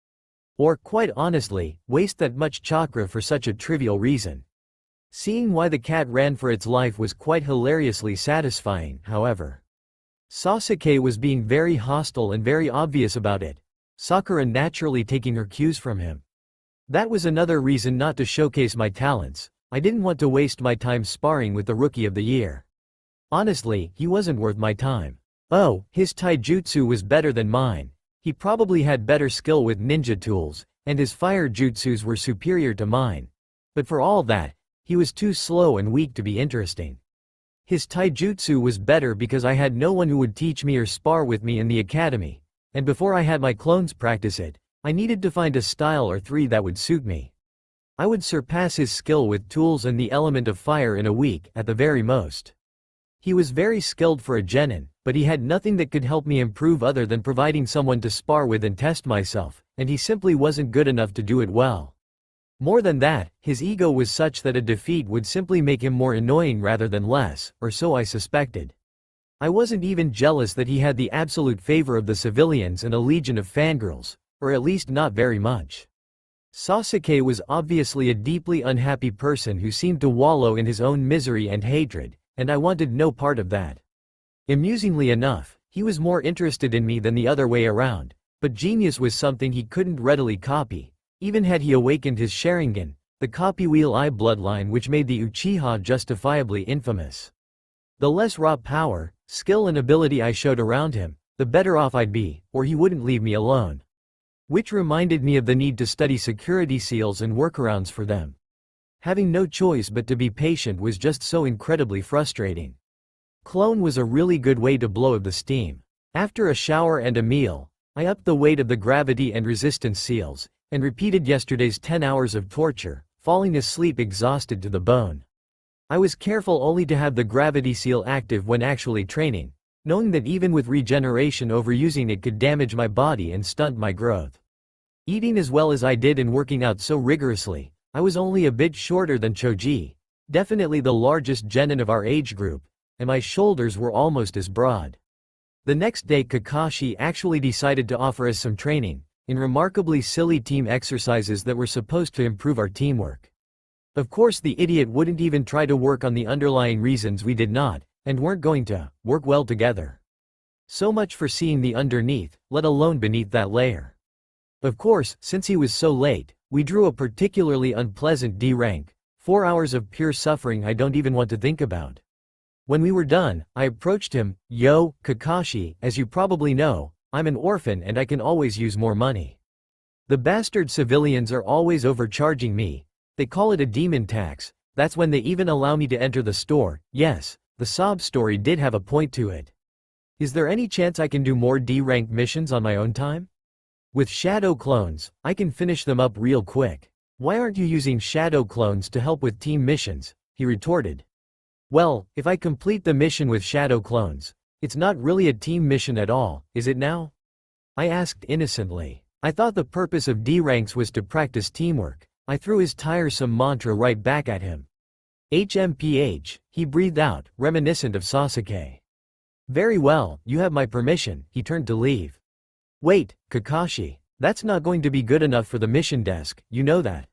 Or, quite honestly, waste that much chakra for such a trivial reason. Seeing why the cat ran for its life was quite hilariously satisfying, however. Sasuke was being very hostile and very obvious about it, Sakura naturally taking her cues from him. That was another reason not to showcase my talents. I didn't want to waste my time sparring with the Rookie of the Year. Honestly, he wasn't worth my time. Oh, his taijutsu was better than mine. He probably had better skill with ninja tools, and his fire jutsus were superior to mine. But for all that, he was too slow and weak to be interesting. His taijutsu was better because I had no one who would teach me or spar with me in the academy, and before I had my clones practice it, I needed to find a style or 3 that would suit me. I would surpass his skill with tools and the element of fire in a week, at the very most. He was very skilled for a genin, but he had nothing that could help me improve other than providing someone to spar with and test myself, and he simply wasn't good enough to do it well. More than that, his ego was such that a defeat would simply make him more annoying rather than less, or so I suspected. I wasn't even jealous that he had the absolute favor of the civilians and a legion of fangirls, or at least not very much. Sasuke was obviously a deeply unhappy person who seemed to wallow in his own misery and hatred, and I wanted no part of that. Amusingly enough, he was more interested in me than the other way around, but genius was something he couldn't readily copy, even had he awakened his Sharingan, the elorielee bloodline which made the Uchiha justifiably infamous. The less raw power, skill and ability I showed around him, the better off I'd be, or he wouldn't leave me alone. Which reminded me of the need to study security seals and workarounds for them. Having no choice but to be patient was just so incredibly frustrating. Clone was a really good way to blow up the steam. After a shower and a meal, I upped the weight of the gravity and resistance seals, and repeated yesterday's 10 hours of torture, falling asleep exhausted to the bone. I was careful only to have the gravity seal active when actually training, knowing that even with regeneration overusing it could damage my body and stunt my growth. Eating as well as I did and working out so rigorously, I was only a bit shorter than Choji, definitely the largest genin of our age group, and my shoulders were almost as broad. The next day Kakashi actually decided to offer us some training, in remarkably silly team exercises that were supposed to improve our teamwork. Of course the idiot wouldn't even try to work on the underlying reasons we did not, and weren't going to, work well together. So much for seeing the underneath, let alone beneath that layer. Of course, since he was so late, we drew a particularly unpleasant D rank, 4 hours of pure suffering I don't even want to think about. When we were done, I approached him, "Yo, Kakashi, as you probably know, I'm an orphan and I can always use more money. The bastard civilians are always overcharging me, they call it a demon tax, that's when they even allow me to enter the store." Yes, the sob story did have a point to it. Is there any chance I can do more D-rank missions on my own time? With shadow clones, I can finish them up real quick. Why aren't you using shadow clones to help with team missions? He retorted. Well, if I complete the mission with shadow clones, it's not really a team mission at all, is it now? I asked innocently. I thought the purpose of D-ranks was to practice teamwork. I threw his tiresome mantra right back at him. HMPH, he breathed out, reminiscent of Sasuke. Very well, you have my permission. He turned to leave. Wait, Kakashi, that's not going to be good enough for the mission desk, you know that.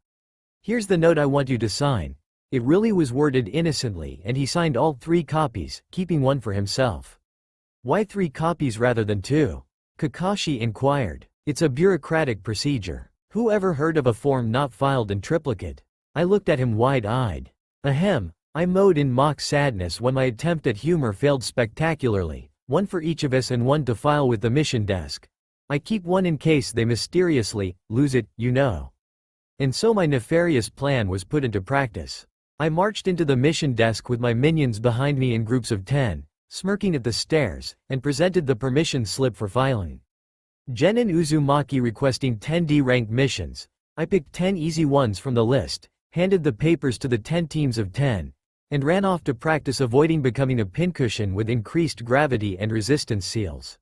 Here's the note I want you to sign. It really was worded innocently and he signed all 3 copies, keeping one for himself. Why 3 copies rather than 2? Kakashi inquired. It's a bureaucratic procedure. Who ever heard of a form not filed in triplicate? I looked at him wide-eyed. Ahem, I mowed in mock sadness when my attempt at humor failed spectacularly, 1 for each of us and 1 to file with the mission desk. I keep 1 in case they mysteriously lose it, you know. And so my nefarious plan was put into practice. I marched into the mission desk with my minions behind me in groups of 10, smirking at the stairs, and presented the permission slip for filing. Genin Uzumaki requesting 10 D-rank missions. I picked 10 easy ones from the list, handed the papers to the 10 teams of 10, and ran off to practice avoiding becoming a pincushion with increased gravity and resistance seals.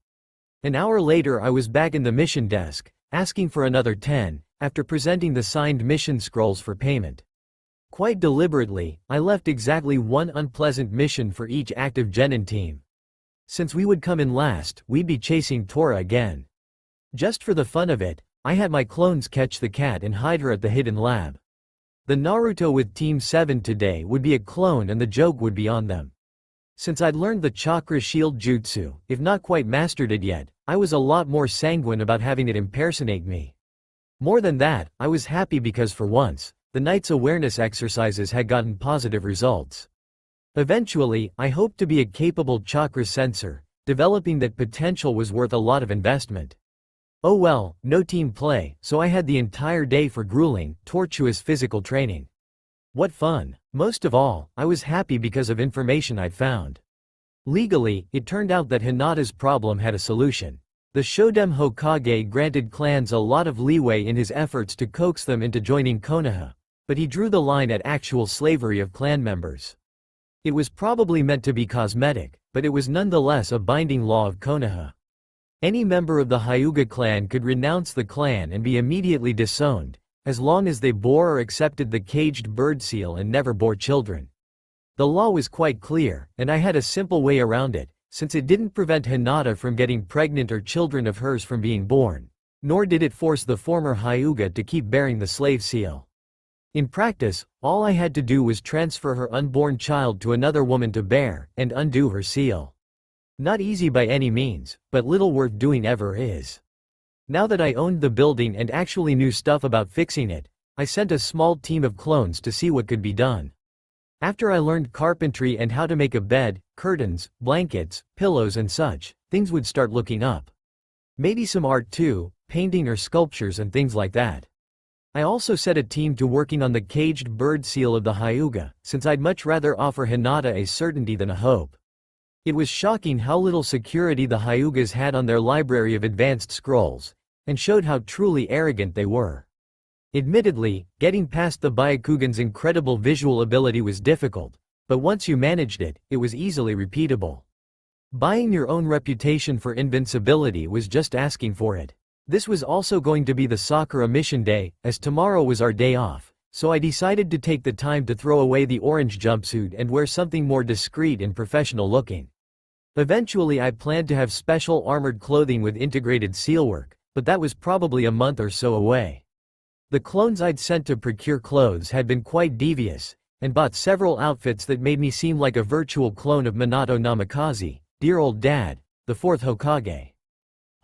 An hour later I was back in the mission desk, asking for another 10, after presenting the signed mission scrolls for payment. Quite deliberately, I left exactly 1 unpleasant mission for each active Genin team. Since we would come in last, we'd be chasing Tora again. Just for the fun of it, I had my clones catch the cat and hide her at the hidden lab. The Naruto with Team 7 today would be a clone and the joke would be on them. Since I'd learned the chakra shield jutsu, if not quite mastered it yet, I was a lot more sanguine about having it impersonate me. More than that, I was happy because for once, the night's awareness exercises had gotten positive results. Eventually, I hoped to be a capable chakra sensor, developing that potential was worth a lot of investment. Oh well, no team play, so I had the entire day for grueling, tortuous physical training. What fun! Most of all, I was happy because of information I'd found. Legally, it turned out that Hinata's problem had a solution. The Shoden Hokage granted clans a lot of leeway in his efforts to coax them into joining Konoha, but he drew the line at actual slavery of clan members. It was probably meant to be cosmetic, but it was nonetheless a binding law of Konoha. Any member of the Hyuga clan could renounce the clan and be immediately disowned, as long as they bore or accepted the caged bird seal and never bore children. The law was quite clear, and I had a simple way around it, since it didn't prevent Hinata from getting pregnant or children of hers from being born, nor did it force the former Hyuga to keep bearing the slave seal. In practice, all I had to do was transfer her unborn child to another woman to bear, and undo her seal. Not easy by any means, but little worth doing ever is. Now that I owned the building and actually knew stuff about fixing it, I sent a small team of clones to see what could be done. After I learned carpentry and how to make a bed, curtains, blankets, pillows and such, things would start looking up. Maybe some art too, painting or sculptures and things like that. I also set a team to working on the caged bird seal of the Hyuga, since I'd much rather offer Hinata a certainty than a hope. It was shocking how little security the Hyugas had on their library of advanced scrolls, and showed how truly arrogant they were. Admittedly, getting past the Byakugan's incredible visual ability was difficult, but once you managed it, it was easily repeatable. Buying your own reputation for invincibility was just asking for it. This was also going to be the Sakura mission day, as tomorrow was our day off, so I decided to take the time to throw away the orange jumpsuit and wear something more discreet and professional looking. Eventually I planned to have special armored clothing with integrated sealwork, but that was probably a month or so away. The clones I'd sent to procure clothes had been quite devious, and bought several outfits that made me seem like a virtual clone of Minato Namikaze, dear old dad, the fourth Hokage.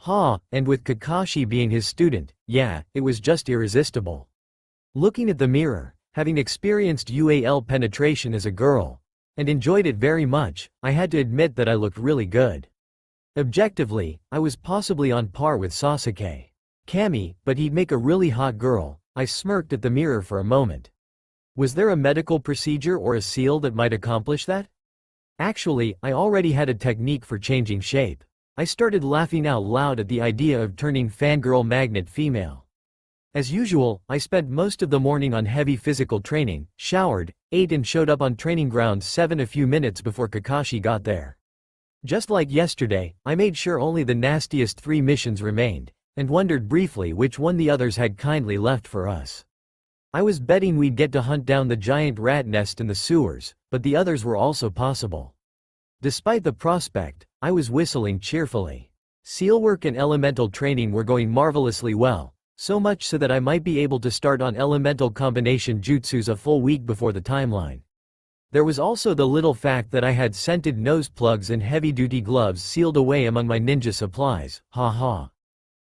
And with Kakashi being his student, yeah, it was just irresistible. Looking at the mirror, having experienced UAL penetration as a girl, and enjoyed it very much, I had to admit that I looked really good. Objectively, I was possibly on par with Sasuke Kami, but he'd make a really hot girl. I smirked at the mirror for a moment. Was there a medical procedure or a seal that might accomplish that? Actually, I already had a technique for changing shape. I started laughing out loud at the idea of turning fangirl magnet female. As usual, I spent most of the morning on heavy physical training, showered, ate and showed up on training ground 7 a few minutes before Kakashi got there. Just like yesterday, I made sure only the nastiest 3 missions remained, and wondered briefly which one the others had kindly left for us. I was betting we'd get to hunt down the giant rat nest in the sewers, but the others were also possible. Despite the prospect, I was whistling cheerfully. Sealwork and elemental training were going marvelously well, so much so that I might be able to start on elemental combination jutsus a full week before the timeline. There was also the little fact that I had scented nose plugs and heavy-duty gloves sealed away among my ninja supplies,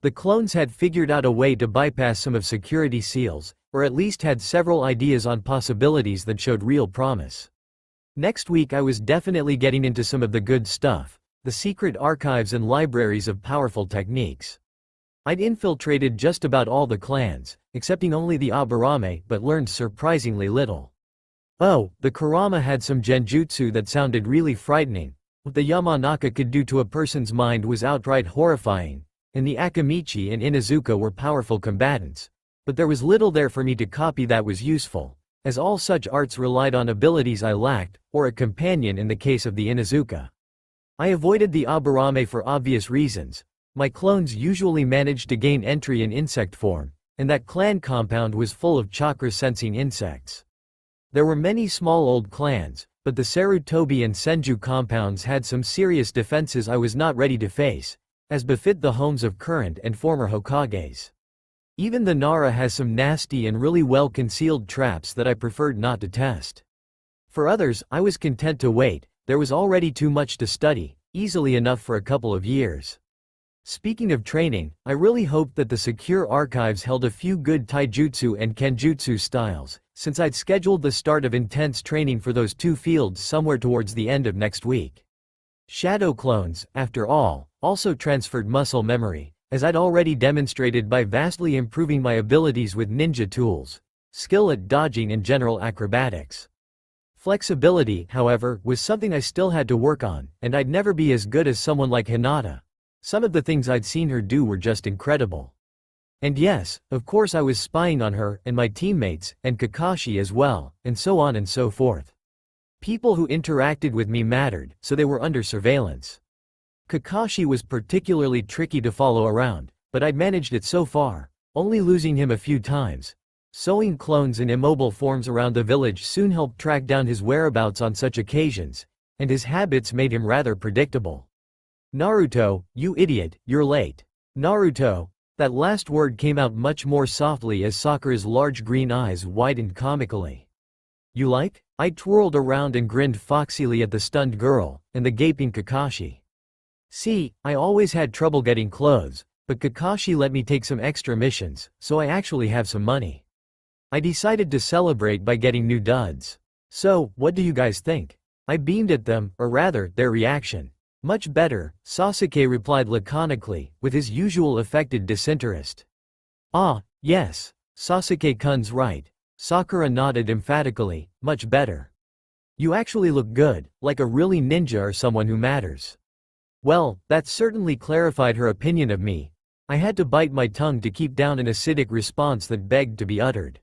The clones had figured out a way to bypass some of security seals, or at least had several ideas on possibilities that showed real promise. Next week I was definitely getting into some of the good stuff, the secret archives and libraries of powerful techniques. I'd infiltrated just about all the clans, excepting only the Aburame, but learned surprisingly little. Oh, the Kurama had some genjutsu that sounded really frightening. What the Yamanaka could do to a person's mind was outright horrifying, and the Akamichi and Inuzuka were powerful combatants. But there was little there for me to copy that was useful, as all such arts relied on abilities I lacked, or a companion in the case of the Inuzuka. I avoided the Aburame for obvious reasons. My clones usually managed to gain entry in insect form, and that clan compound was full of chakra-sensing insects. There were many small old clans, but the Sarutobi and Senju compounds had some serious defenses I was not ready to face, as befit the homes of current and former Hokages. Even the Nara has some nasty and really well-concealed traps that I preferred not to test. For others, I was content to wait. There was already too much to study, easily enough for a couple of years. Speaking of training, I really hoped that the secure archives held a few good taijutsu and kenjutsu styles, since I'd scheduled the start of intense training for those 2 fields somewhere towards the end of next week. Shadow clones, after all, also transferred muscle memory, as I'd already demonstrated by vastly improving my abilities with ninja tools, skill at dodging and general acrobatics. Flexibility, however, was something I still had to work on, and I'd never be as good as someone like Hinata. Some of the things I'd seen her do were just incredible. And yes, of course I was spying on her, and my teammates, and Kakashi as well, and so on and so forth. People who interacted with me mattered, so they were under surveillance. Kakashi was particularly tricky to follow around, but I'd managed it so far, only losing him a few times. Sewing clones in immobile forms around the village soon helped track down his whereabouts on such occasions, and his habits made him rather predictable. Naruto, you idiot, you're late. Naruto, That last word came out much more softly as Sakura's large green eyes widened comically. You like? I twirled around and grinned foxily at the stunned girl, and the gaping Kakashi. See, I always had trouble getting clothes, but Kakashi let me take some extra missions, so I actually have some money. I decided to celebrate by getting new duds. So, what do you guys think? I beamed at them, or rather, their reaction. Much better, Sasuke replied laconically, with his usual affected disinterest. Ah, yes. Sasuke-kun's right. Sakura nodded emphatically, much better. You actually look good, like a really ninja or someone who matters. Well, that certainly clarified her opinion of me. I had to bite my tongue to keep down an acidic response that begged to be uttered.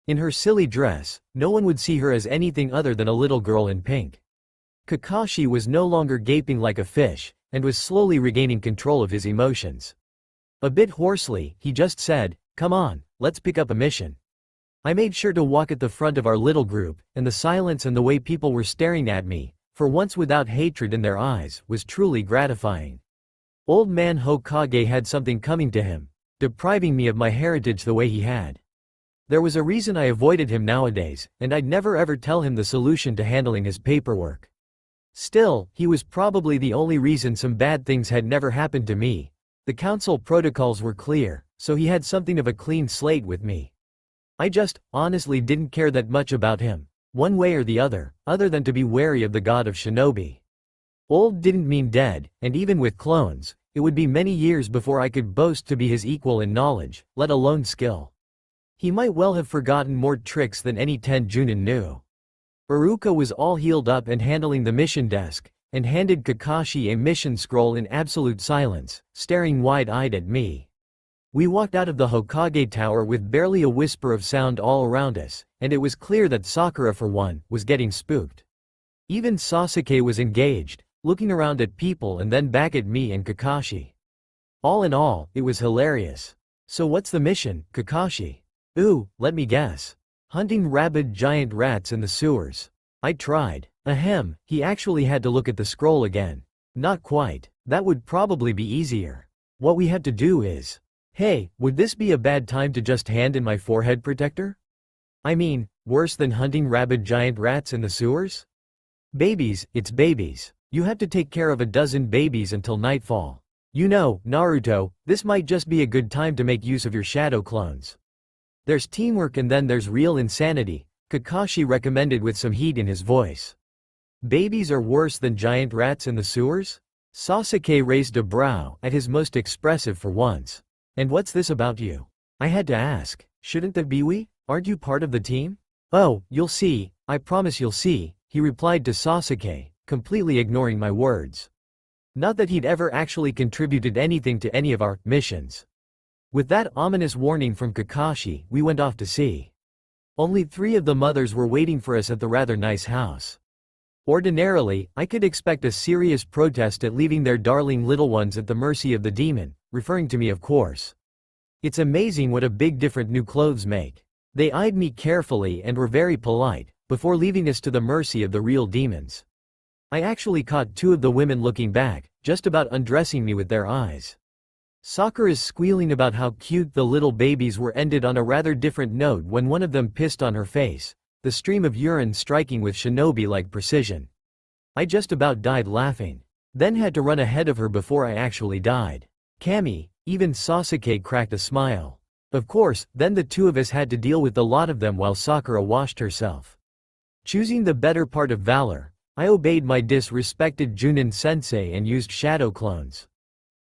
In her silly dress, no one would see her as anything other than a little girl in pink. Kakashi was no longer gaping like a fish, and was slowly regaining control of his emotions. A bit hoarsely, he just said, "Come on, let's pick up a mission." I made sure to walk at the front of our little group, and the silence and the way people were staring at me, for once without hatred in their eyes, was truly gratifying. Old man Hokage had something coming to him, depriving me of my heritage the way he had. There was a reason I avoided him nowadays, and I'd never ever tell him the solution to handling his paperwork. Still, he was probably the only reason some bad things had never happened to me. The council protocols were clear, so he had something of a clean slate with me. I just, honestly didn't care that much about him, one way or the other than to be wary of the god of shinobi. Old didn't mean dead, and even with clones, it would be many years before I could boast to be his equal in knowledge, let alone skill. He might well have forgotten more tricks than any 10 Junin knew. Iruka was all healed up and handling the mission desk, and handed Kakashi a mission scroll in absolute silence, staring wide-eyed at me. We walked out of the Hokage Tower with barely a whisper of sound all around us, and it was clear that Sakura for one, was getting spooked. Even Sasuke was engaged, looking around at people and then back at me and Kakashi. All in all, it was hilarious. So what's the mission, Kakashi? Ooh, let me guess. Hunting rabid giant rats in the sewers. I tried. Ahem, he actually had to look at the scroll again. Not quite. That would probably be easier. What we have to do is... Hey, would this be a bad time to just hand in my forehead protector? I mean, worse than hunting rabid giant rats in the sewers? Babies, it's babies. You have to take care of a dozen babies until nightfall. You know, Naruto, this might just be a good time to make use of your shadow clones. There's teamwork and then there's real insanity, Kakashi recommended with some heat in his voice. Babies are worse than giant rats in the sewers? Sasuke raised a brow, at his most expressive for once. And what's this about you? I had to ask, shouldn't that be we? Aren't you part of the team? Oh, you'll see, I promise you'll see, he replied to Sasuke, completely ignoring my words. Not that he'd ever actually contributed anything to any of our missions. With that ominous warning from Kakashi, we went off to sea. Only 3 of the mothers were waiting for us at the rather nice house. Ordinarily, I could expect a serious protest at leaving their darling little ones at the mercy of the demon, referring to me of course. It's amazing what a big difference new clothes make. They eyed me carefully and were very polite, before leaving us to the mercy of the real demons. I actually caught 2 of the women looking back, just about undressing me with their eyes. Sakura's squealing about how cute the little babies were ended on a rather different note when one of them pissed on her face, the stream of urine striking with shinobi-like precision. I just about died laughing. Then had to run ahead of her before I actually died. Kami, even Sasuke cracked a smile. Of course, then the 2 of us had to deal with the lot of them while Sakura washed herself. Choosing the better part of valor, I obeyed my disrespected Junin sensei and used shadow clones.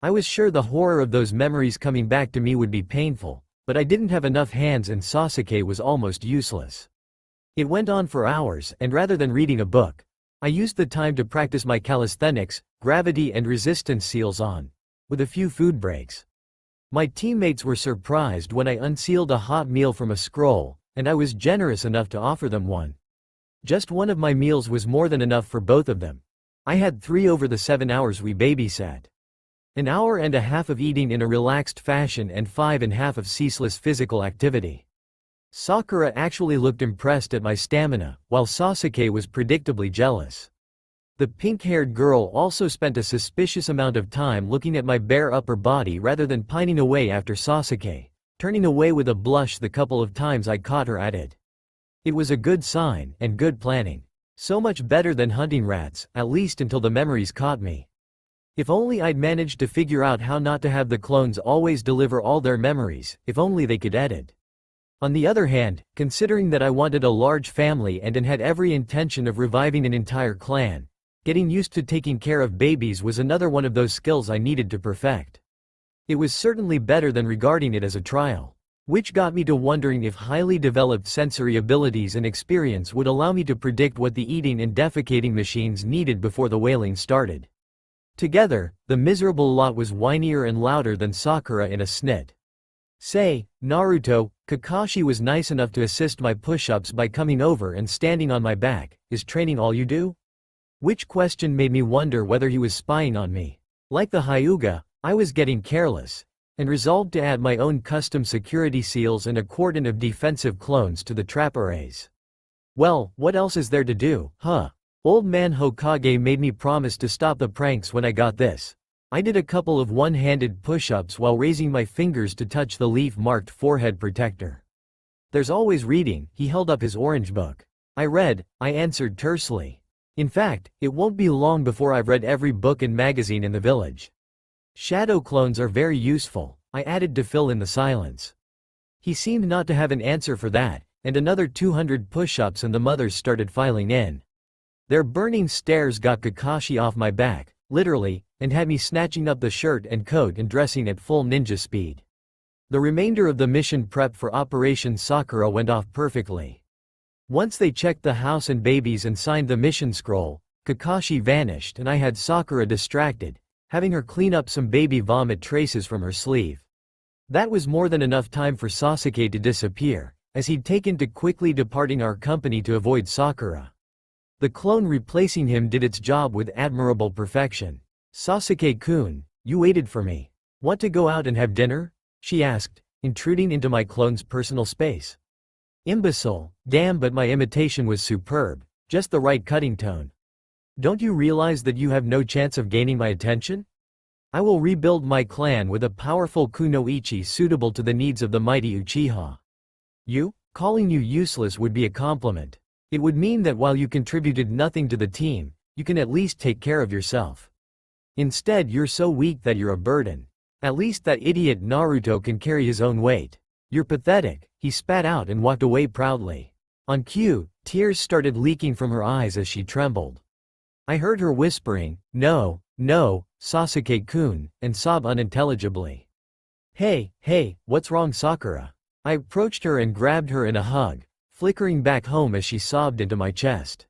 I was sure the horror of those memories coming back to me would be painful, but I didn't have enough hands and Sasuke was almost useless. It went on for hours, and rather than reading a book, I used the time to practice my calisthenics, gravity and resistance seals on, with a few food breaks. My teammates were surprised when I unsealed a hot meal from a scroll, and I was generous enough to offer them one. Just one of my meals was more than enough for both of them. I had 3 over the 7 hours we babysat. An hour and a half of eating in a relaxed fashion and 5.5 of ceaseless physical activity. Sakura actually looked impressed at my stamina, while Sasuke was predictably jealous. The pink-haired girl also spent a suspicious amount of time looking at my bare upper body rather than pining away after Sasuke, turning away with a blush the couple of times I caught her at it. It was a good sign, and good planning. So much better than hunting rats, at least until the memories caught me. If only I'd managed to figure out how not to have the clones always deliver all their memories, if only they could edit. On the other hand, considering that I wanted a large family and had every intention of reviving an entire clan, getting used to taking care of babies was another one of those skills I needed to perfect. It was certainly better than regarding it as a trial. Which got me to wondering if highly developed sensory abilities and experience would allow me to predict what the eating and defecating machines needed before the wailing started. Together, the miserable lot was whinier and louder than Sakura in a snit. Say, Naruto, Kakashi was nice enough to assist my push-ups by coming over and standing on my back. Is training all you do? Which question made me wonder whether he was spying on me. Like the Hyuga, I was getting careless, and resolved to add my own custom security seals and a cordon of defensive clones to the trap arrays. Well, what else is there to do, huh? Old man Hokage made me promise to stop the pranks when I got this. I did a couple of one-handed push-ups while raising my fingers to touch the leaf-marked forehead protector. There's always reading. He held up his orange book. I read, I answered tersely. In fact, it won't be long before I've read every book and magazine in the village. Shadow clones are very useful, I added to fill in the silence. He seemed not to have an answer for that, and another 200 push-ups and the mothers started filing in. Their burning stares got Kakashi off my back, literally, and had me snatching up the shirt and coat and dressing at full ninja speed. The remainder of the mission prep for Operation Sakura went off perfectly. Once they checked the house and babies and signed the mission scroll, Kakashi vanished and I had Sakura distracted, having her clean up some baby vomit traces from her sleeve. That was more than enough time for Sasuke to disappear, as he'd taken to quickly departing our company to avoid Sakura. The clone replacing him did its job with admirable perfection. Sasuke-kun, you waited for me. Want to go out and have dinner? She asked, intruding into my clone's personal space. Imbecile, damn, but my imitation was superb, just the right cutting tone. Don't you realize that you have no chance of gaining my attention? I will rebuild my clan with a powerful kunoichi suitable to the needs of the mighty Uchiha. Calling you useless would be a compliment. It would mean that while you contributed nothing to the team, you can at least take care of yourself. Instead, you're so weak that you're a burden. At least that idiot Naruto can carry his own weight. You're pathetic, he spat out and walked away proudly. On cue, tears started leaking from her eyes as she trembled. I heard her whispering, "No, no, Sasuke-kun," and sob unintelligibly. Hey, what's wrong, Sakura? I approached her and grabbed her in a hug, flickering back home as she sobbed into my chest.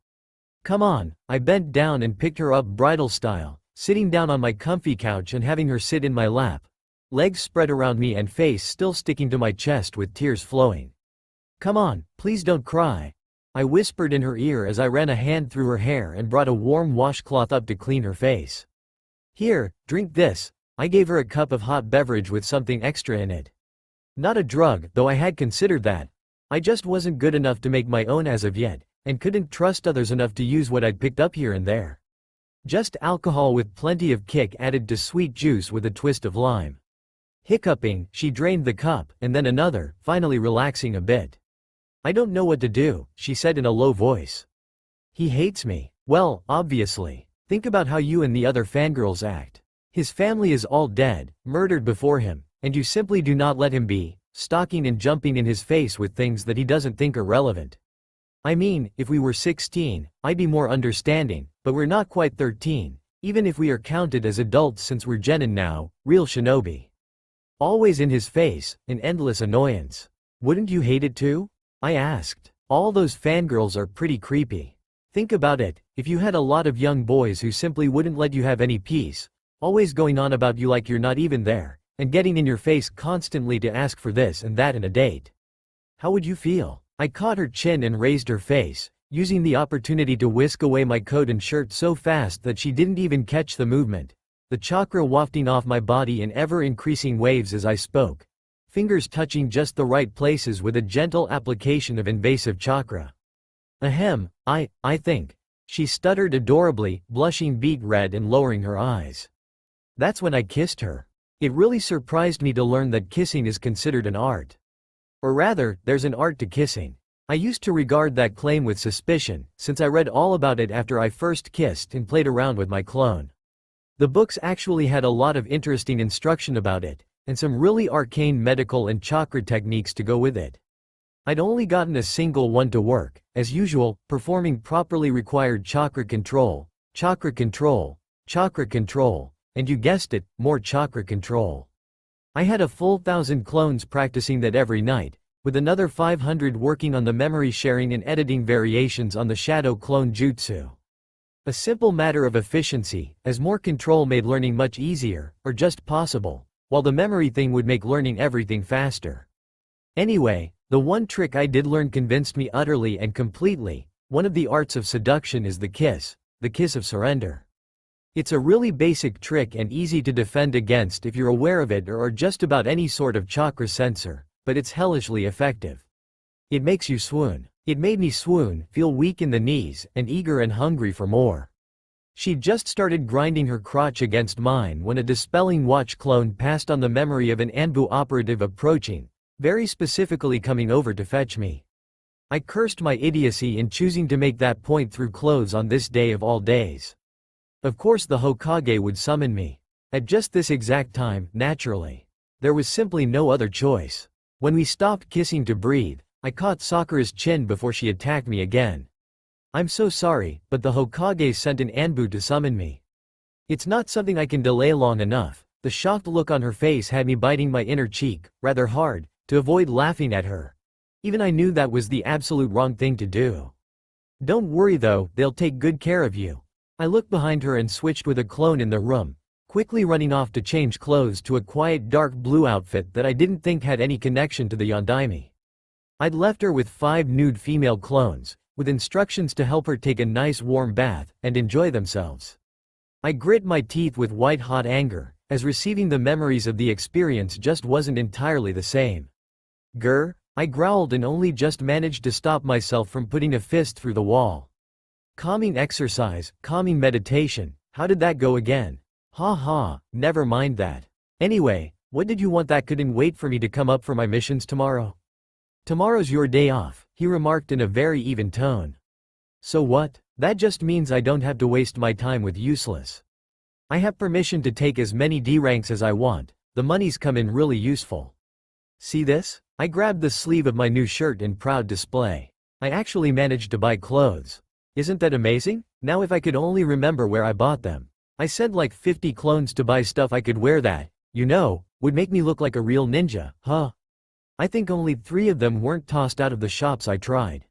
Come on, I bent down and picked her up bridal style, sitting down on my comfy couch and having her sit in my lap, legs spread around me and face still sticking to my chest with tears flowing. Come on, please don't cry, I whispered in her ear as I ran a hand through her hair and brought a warm washcloth up to clean her face. Here, drink this. I gave her a cup of hot beverage with something extra in it. Not a drug, though I had considered that. I just wasn't good enough to make my own as of yet, and couldn't trust others enough to use what I'd picked up here and there. Just alcohol with plenty of kick added to sweet juice with a twist of lime. Hiccuping, she drained the cup, and then another, finally relaxing a bit. I don't know what to do, she said in a low voice. He hates me. Well, obviously. Think about how you and the other fangirls act. His family is all dead, murdered before him, and you simply do not let him be, stalking and jumping in his face with things that he doesn't think are relevant. I mean, if we were 16, I'd be more understanding, but we're not quite 13, even if we are counted as adults since we're genin now, real shinobi. Always in his face, an endless annoyance. Wouldn't you hate it too? I asked. All those fangirls are pretty creepy. Think about it, if you had a lot of young boys who simply wouldn't let you have any peace, always going on about you like you're not even there, and getting in your face constantly to ask for this and that in a date. How would you feel? I caught her chin and raised her face, using the opportunity to whisk away my coat and shirt so fast that she didn't even catch the movement, the chakra wafting off my body in ever-increasing waves as I spoke, fingers touching just the right places with a gentle application of invasive chakra. Ahem, I think. She stuttered adorably, blushing beet red and lowering her eyes. That's when I kissed her. It really surprised me to learn that kissing is considered an art. Or rather, there's an art to kissing. I used to regard that claim with suspicion, since I read all about it after I first kissed and played around with my clone. The books actually had a lot of interesting instruction about it, and some really arcane medical and chakra techniques to go with it. I'd only gotten a single one to work, as usual, performing properly required chakra control, and you guessed it, more chakra control. I had a full 1,000 clones practicing that every night, with another 500 working on the memory sharing and editing variations on the shadow clone jutsu. A simple matter of efficiency, as more control made learning much easier, or just possible, while the memory thing would make learning everything faster. Anyway, the one trick I did learn convinced me utterly and completely. One of the arts of seduction is the kiss of surrender. It's a really basic trick and easy to defend against if you're aware of it or are just about any sort of chakra sensor, but it's hellishly effective. It makes you swoon. It made me swoon, feel weak in the knees, and eager and hungry for more. She'd just started grinding her crotch against mine when a dispelling watch clone passed on the memory of an Anbu operative approaching, very specifically coming over to fetch me. I cursed my idiocy in choosing to make that point through clothes on this day of all days. Of course the Hokage would summon me. At just this exact time, naturally. There was simply no other choice. When we stopped kissing to breathe, I caught Sakura's chin before she attacked me again. I'm so sorry, but the Hokage sent an Anbu to summon me. It's not something I can delay long enough. The shocked look on her face had me biting my inner cheek, rather hard, to avoid laughing at her. Even I knew that was the absolute wrong thing to do. Don't worry though, they'll take good care of you. I looked behind her and switched with a clone in the room, quickly running off to change clothes to a quiet dark blue outfit that I didn't think had any connection to the Yondaime. I'd left her with 5 nude female clones, with instructions to help her take a nice warm bath and enjoy themselves. I grit my teeth with white-hot anger, as receiving the memories of the experience just wasn't entirely the same. Grr, I growled and only just managed to stop myself from putting a fist through the wall. Calming exercise, calming meditation, how did that go again? Ha ha, never mind that. Anyway, what did you want that couldn't wait for me to come up for my missions tomorrow? Tomorrow's your day off, he remarked in a very even tone. So what? That just means I don't have to waste my time with useless. I have permission to take as many D ranks as I want, the money's come in really useful. See this? I grabbed the sleeve of my new shirt in proud display. I actually managed to buy clothes. Isn't that amazing? Now if I could only remember where I bought them. I sent like 50 clones to buy stuff I could wear that, would make me look like a real ninja, huh? I think only 3 of them weren't tossed out of the shops I tried.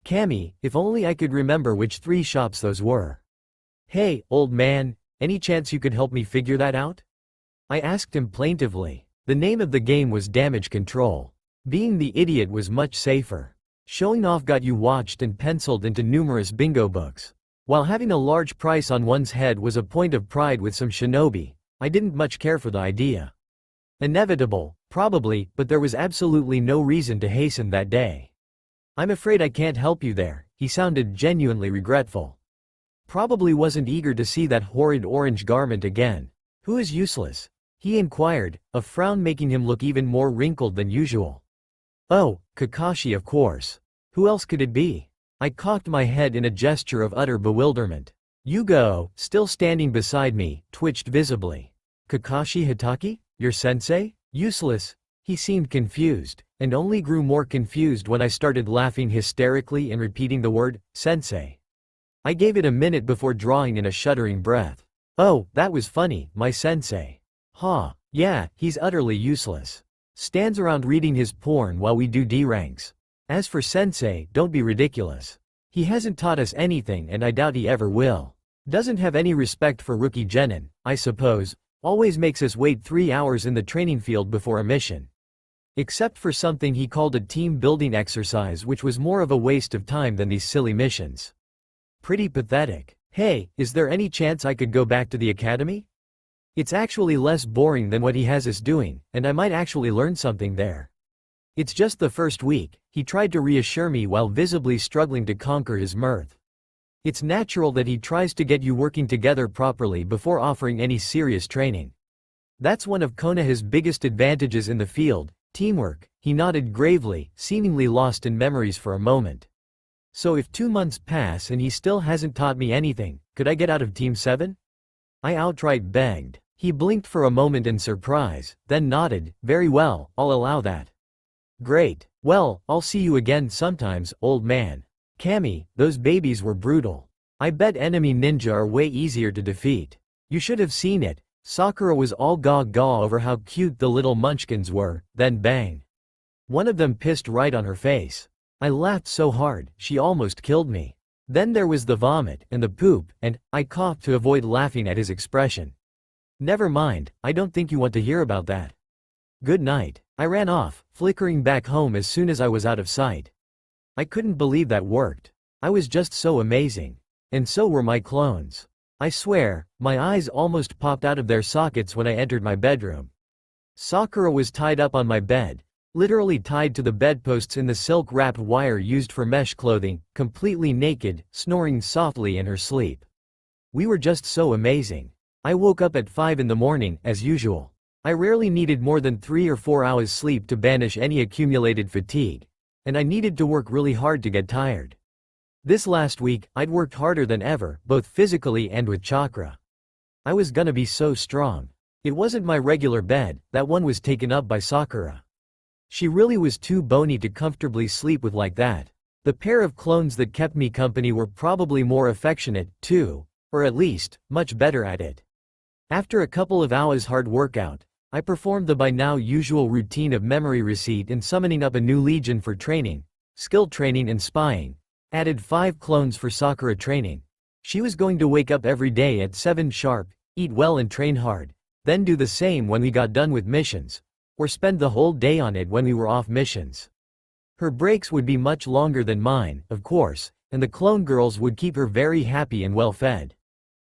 Cammy, if only I could remember which 3 shops those were. Hey, old man, any chance you could help me figure that out? I asked him plaintively. The name of the game was Damage Control. Being the idiot was much safer. Showing off got you watched and penciled into numerous bingo books. While having a large price on one's head was a point of pride with some shinobi, I didn't much care for the idea. Inevitable, probably, but there was absolutely no reason to hasten that day. I'm afraid I can't help you there, he sounded genuinely regretful. Probably wasn't eager to see that horrid orange garment again. Who is useless? He inquired, a frown making him look even more wrinkled than usual. Oh, Kakashi of course. Who else could it be? I cocked my head in a gesture of utter bewilderment. Yugo, still standing beside me, twitched visibly. Kakashi Hitaki? Your sensei? Useless. He seemed confused, and only grew more confused when I started laughing hysterically and repeating the word, sensei. I gave it a minute before drawing in a shuddering breath. Oh, that was funny, my sensei. Ha, yeah, he's utterly useless. Stands around reading his porn while we do D ranks. As for sensei, don't be ridiculous. He hasn't taught us anything and I doubt he ever will. Doesn't have any respect for rookie genin, I suppose. Always makes us wait 3 hours in the training field before a mission. Except for something he called a team building exercise, which was more of a waste of time than these silly missions. Pretty pathetic. Hey, is there any chance I could go back to the academy? It's actually less boring than what he has us doing, and I might actually learn something there. It's just the first week, he tried to reassure me while visibly struggling to conquer his mirth. It's natural that he tries to get you working together properly before offering any serious training. That's one of Konoha's biggest advantages in the field, teamwork. He nodded gravely, seemingly lost in memories for a moment. So if 2 months pass and he still hasn't taught me anything, could I get out of Team 7? I outright begged. He blinked for a moment in surprise, then nodded. Very well, I'll allow that. Great. Well, I'll see you again sometimes, old man. Kami, those babies were brutal. I bet enemy ninja are way easier to defeat. You should have seen it. Sakura was all gaga over how cute the little munchkins were, then bang. One of them pissed right on her face. I laughed so hard, she almost killed me. Then there was the vomit, and the poop, and I coughed to avoid laughing at his expression. Never mind, I don't think you want to hear about that. Good night. I ran off, flickering back home as soon as I was out of sight. I couldn't believe that worked. I was just so amazing. And so were my clones. I swear, my eyes almost popped out of their sockets when I entered my bedroom. Sakura was tied up on my bed, literally tied to the bedposts in the silk-wrapped wire used for mesh clothing, completely naked, snoring softly in her sleep. We were just so amazing. I woke up at 5 in the morning, as usual. I rarely needed more than 3 or 4 hours sleep to banish any accumulated fatigue. And I needed to work really hard to get tired. This last week, I'd worked harder than ever, both physically and with chakra. I was gonna be so strong. It wasn't my regular bed, that one was taken up by Sakura. She really was too bony to comfortably sleep with like that. The pair of clones that kept me company were probably more affectionate, too, or at least, much better at it. After a couple of hours hard workout, I performed the by now usual routine of memory receipt and summoning up a new legion for training, skill training and spying, added 5 clones for Sakura training. She was going to wake up every day at 7 sharp, eat well and train hard, then do the same when we got done with missions, or spend the whole day on it when we were off missions. Her breaks would be much longer than mine, of course, and the clone girls would keep her very happy and well fed.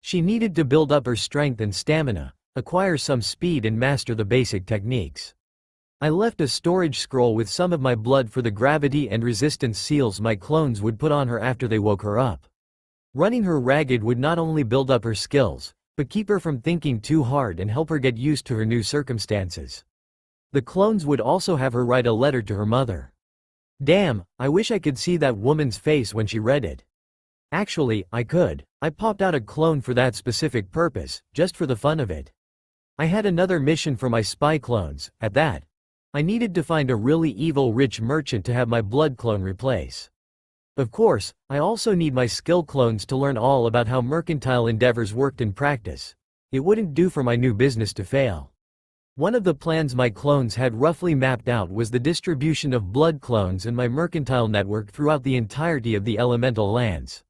She needed to build up her strength and stamina, acquire some speed and master the basic techniques. I left a storage scroll with some of my blood for the gravity and resistance seals my clones would put on her after they woke her up. Running her ragged would not only build up her skills, but keep her from thinking too hard and help her get used to her new circumstances. The clones would also have her write a letter to her mother. Damn, I wish I could see that woman's face when she read it. Actually, I could. I popped out a clone for that specific purpose, just for the fun of it. I had another mission for my spy clones, at that. I needed to find a really evil rich merchant to have my blood clone replace. Of course, I also need my skill clones to learn all about how mercantile endeavors worked in practice. It wouldn't do for my new business to fail. One of the plans my clones had roughly mapped out was the distribution of blood clones and my mercantile network throughout the entirety of the elemental lands.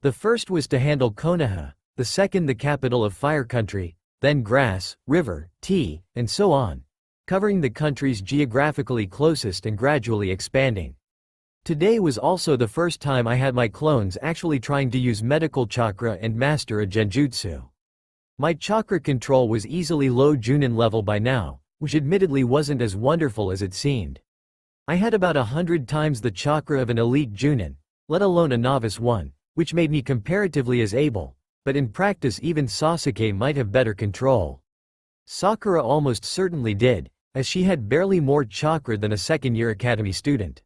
The first was to handle Konoha, the second the capital of Fire Country, then Grass, River, Tea, and so on, covering the countries geographically closest and gradually expanding. Today was also the first time I had my clones actually trying to use medical chakra and master a genjutsu. My chakra control was easily low Junin level by now, which admittedly wasn't as wonderful as it seemed. I had about 100 times the chakra of an elite Junin, let alone a novice one, which made me comparatively as able, but in practice even Sasuke might have better control. Sakura almost certainly did, as she had barely more chakra than a second-year academy student.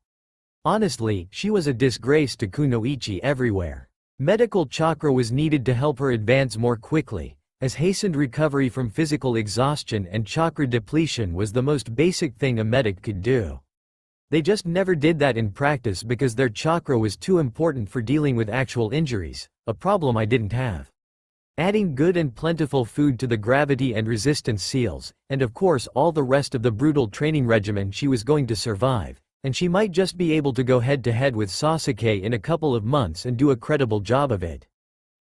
Honestly, she was a disgrace to Kunoichi everywhere. Medical chakra was needed to help her advance more quickly, as hastened recovery from physical exhaustion and chakra depletion was the most basic thing a medic could do. They just never did that in practice because their chakra was too important for dealing with actual injuries, a problem I didn't have. Adding good and plentiful food to the gravity and resistance seals, and of course all the rest of the brutal training regimen she was going to survive, and she might just be able to go head-to-head with Sasuke in a couple of months and do a credible job of it.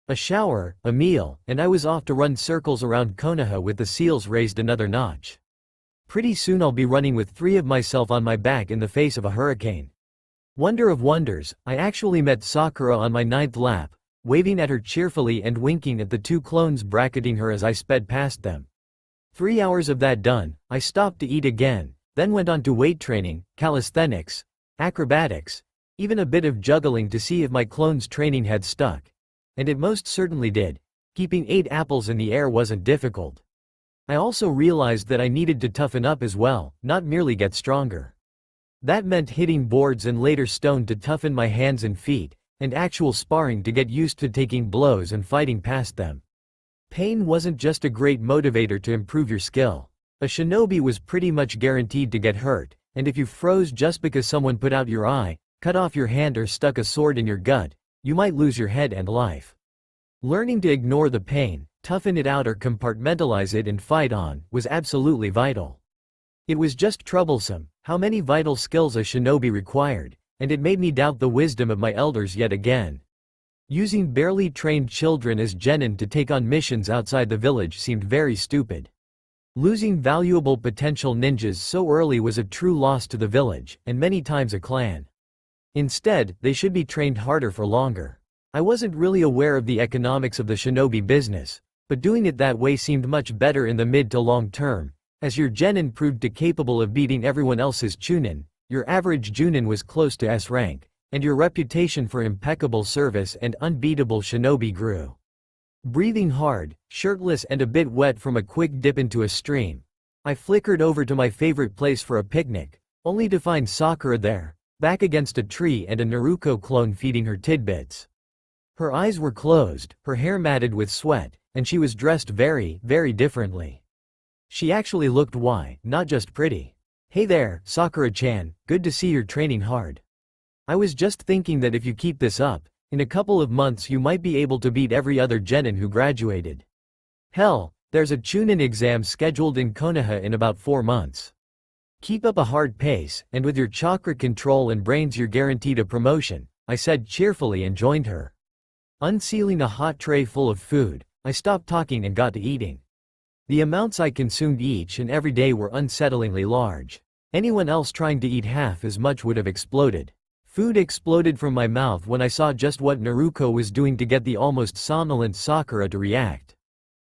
A shower, a meal, and I was off to run circles around Konoha with the seals raised another notch. Pretty soon I'll be running with 3 of myself on my back in the face of a hurricane. Wonder of wonders, I actually met Sakura on my 9th lap, waving at her cheerfully and winking at the 2 clones bracketing her as I sped past them. 3 hours of that done, I stopped to eat again, then went on to weight training, calisthenics, acrobatics, even a bit of juggling to see if my clones' training had stuck, and it most certainly did. Keeping 8 apples in the air wasn't difficult. I also realized that I needed to toughen up as well, not merely get stronger. That meant hitting boards and later stone to toughen my hands and feet, and actual sparring to get used to taking blows and fighting past them. Pain wasn't just a great motivator to improve your skill. A shinobi was pretty much guaranteed to get hurt, and if you froze just because someone put out your eye, cut off your hand or stuck a sword in your gut, you might lose your head and life. Learning to ignore the pain, toughen it out or compartmentalize it and fight on, was absolutely vital. It was just troublesome, how many vital skills a shinobi required, and it made me doubt the wisdom of my elders yet again. Using barely trained children as genin to take on missions outside the village seemed very stupid. Losing valuable potential ninjas so early was a true loss to the village, and many times a clan. Instead, they should be trained harder for longer. I wasn't really aware of the economics of the shinobi business, but doing it that way seemed much better in the mid to long term, as your genin proved capable of beating everyone else's chunin, your average junin was close to S rank, and your reputation for impeccable service and unbeatable shinobi grew. Breathing hard, shirtless and a bit wet from a quick dip into a stream, I flickered over to my favorite place for a picnic, only to find Sakura there, back against a tree and a Naruto clone feeding her tidbits. Her eyes were closed, her hair matted with sweat, and she was dressed very, very differently. She actually looked not just pretty. "Hey there, Sakura-chan, good to see you're training hard. I was just thinking that if you keep this up, in a couple of months you might be able to beat every other genin who graduated. Hell, there's a chunin exam scheduled in Konoha in about 4 months. Keep up a hard pace, and with your chakra control and brains you're guaranteed a promotion," I said cheerfully and joined her. Unsealing a hot tray full of food, I stopped talking and got to eating. The amounts I consumed each and every day were unsettlingly large. Anyone else trying to eat half as much would have exploded. Food exploded from my mouth when I saw just what Naruto was doing to get the almost somnolent Sakura to react.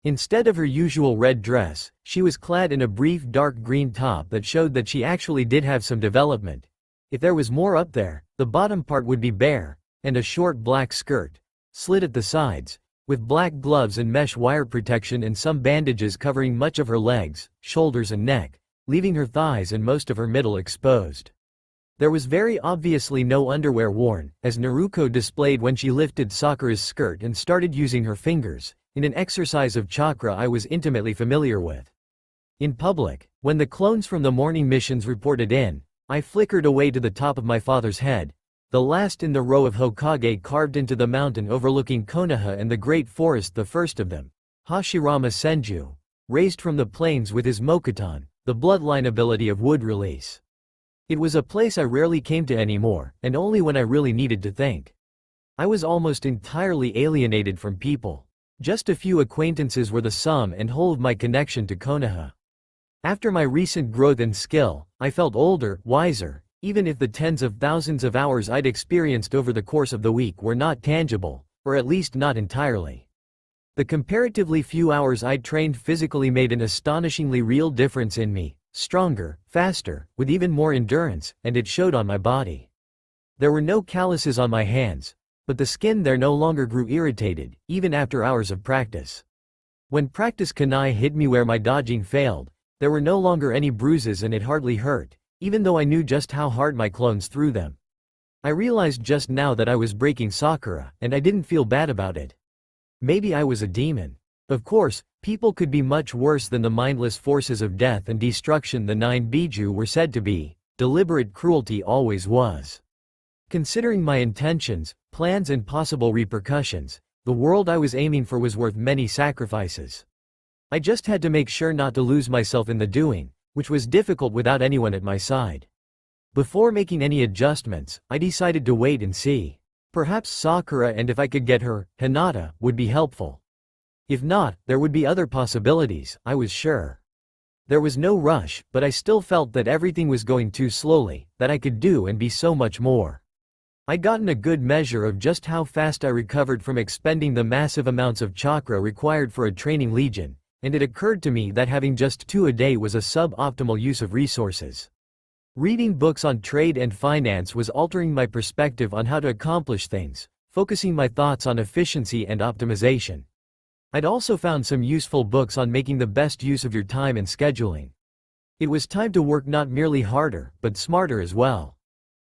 Instead of her usual red dress, she was clad in a brief dark green top that showed that she actually did have some development. If there was more up there, the bottom part would be bare, and a short black skirt, slit at the sides, with black gloves and mesh wire protection and some bandages covering much of her legs, shoulders and neck, leaving her thighs and most of her middle exposed. There was very obviously no underwear worn, as Naruto displayed when she lifted Sakura's skirt and started using her fingers, in an exercise of chakra I was intimately familiar with. In public, when the clones from the morning missions reported in, I flickered away to the top of my father's head, the last in the row of Hokage carved into the mountain overlooking Konoha and the great forest, the first of them, Hashirama Senju, raised from the plains with his Mokuton, the bloodline ability of wood release. It was a place I rarely came to anymore, and only when I really needed to think. I was almost entirely alienated from people. Just a few acquaintances were the sum and whole of my connection to Konoha. After my recent growth and skill, I felt older, wiser, even if the tens of thousands of hours I'd experienced over the course of the week were not tangible, or at least not entirely. The comparatively few hours I'd trained physically made an astonishingly real difference in me, stronger, faster, with even more endurance, and it showed on my body. There were no calluses on my hands, but the skin there no longer grew irritated, even after hours of practice. When practice kunai hit me where my dodging failed, there were no longer any bruises and it hardly hurt, even though I knew just how hard my clones threw them. I realized just now that I was breaking Sakura, and I didn't feel bad about it. Maybe I was a demon. Of course, people could be much worse than the mindless forces of death and destruction the 9 Biju were said to be. Deliberate cruelty always was. Considering my intentions, plans and possible repercussions, the world I was aiming for was worth many sacrifices. I just had to make sure not to lose myself in the doing, which was difficult without anyone at my side. Before making any adjustments, I decided to wait and see. Perhaps Sakura, and if I could get her, Hinata, would be helpful. If not, there would be other possibilities, I was sure. There was no rush, but I still felt that everything was going too slowly, that I could do and be so much more. I'd gotten a good measure of just how fast I recovered from expending the massive amounts of chakra required for a training legion, and it occurred to me that having just 2 a day was a suboptimal use of resources. Reading books on trade and finance was altering my perspective on how to accomplish things, focusing my thoughts on efficiency and optimization. I'd also found some useful books on making the best use of your time and scheduling. It was time to work not merely harder, but smarter as well.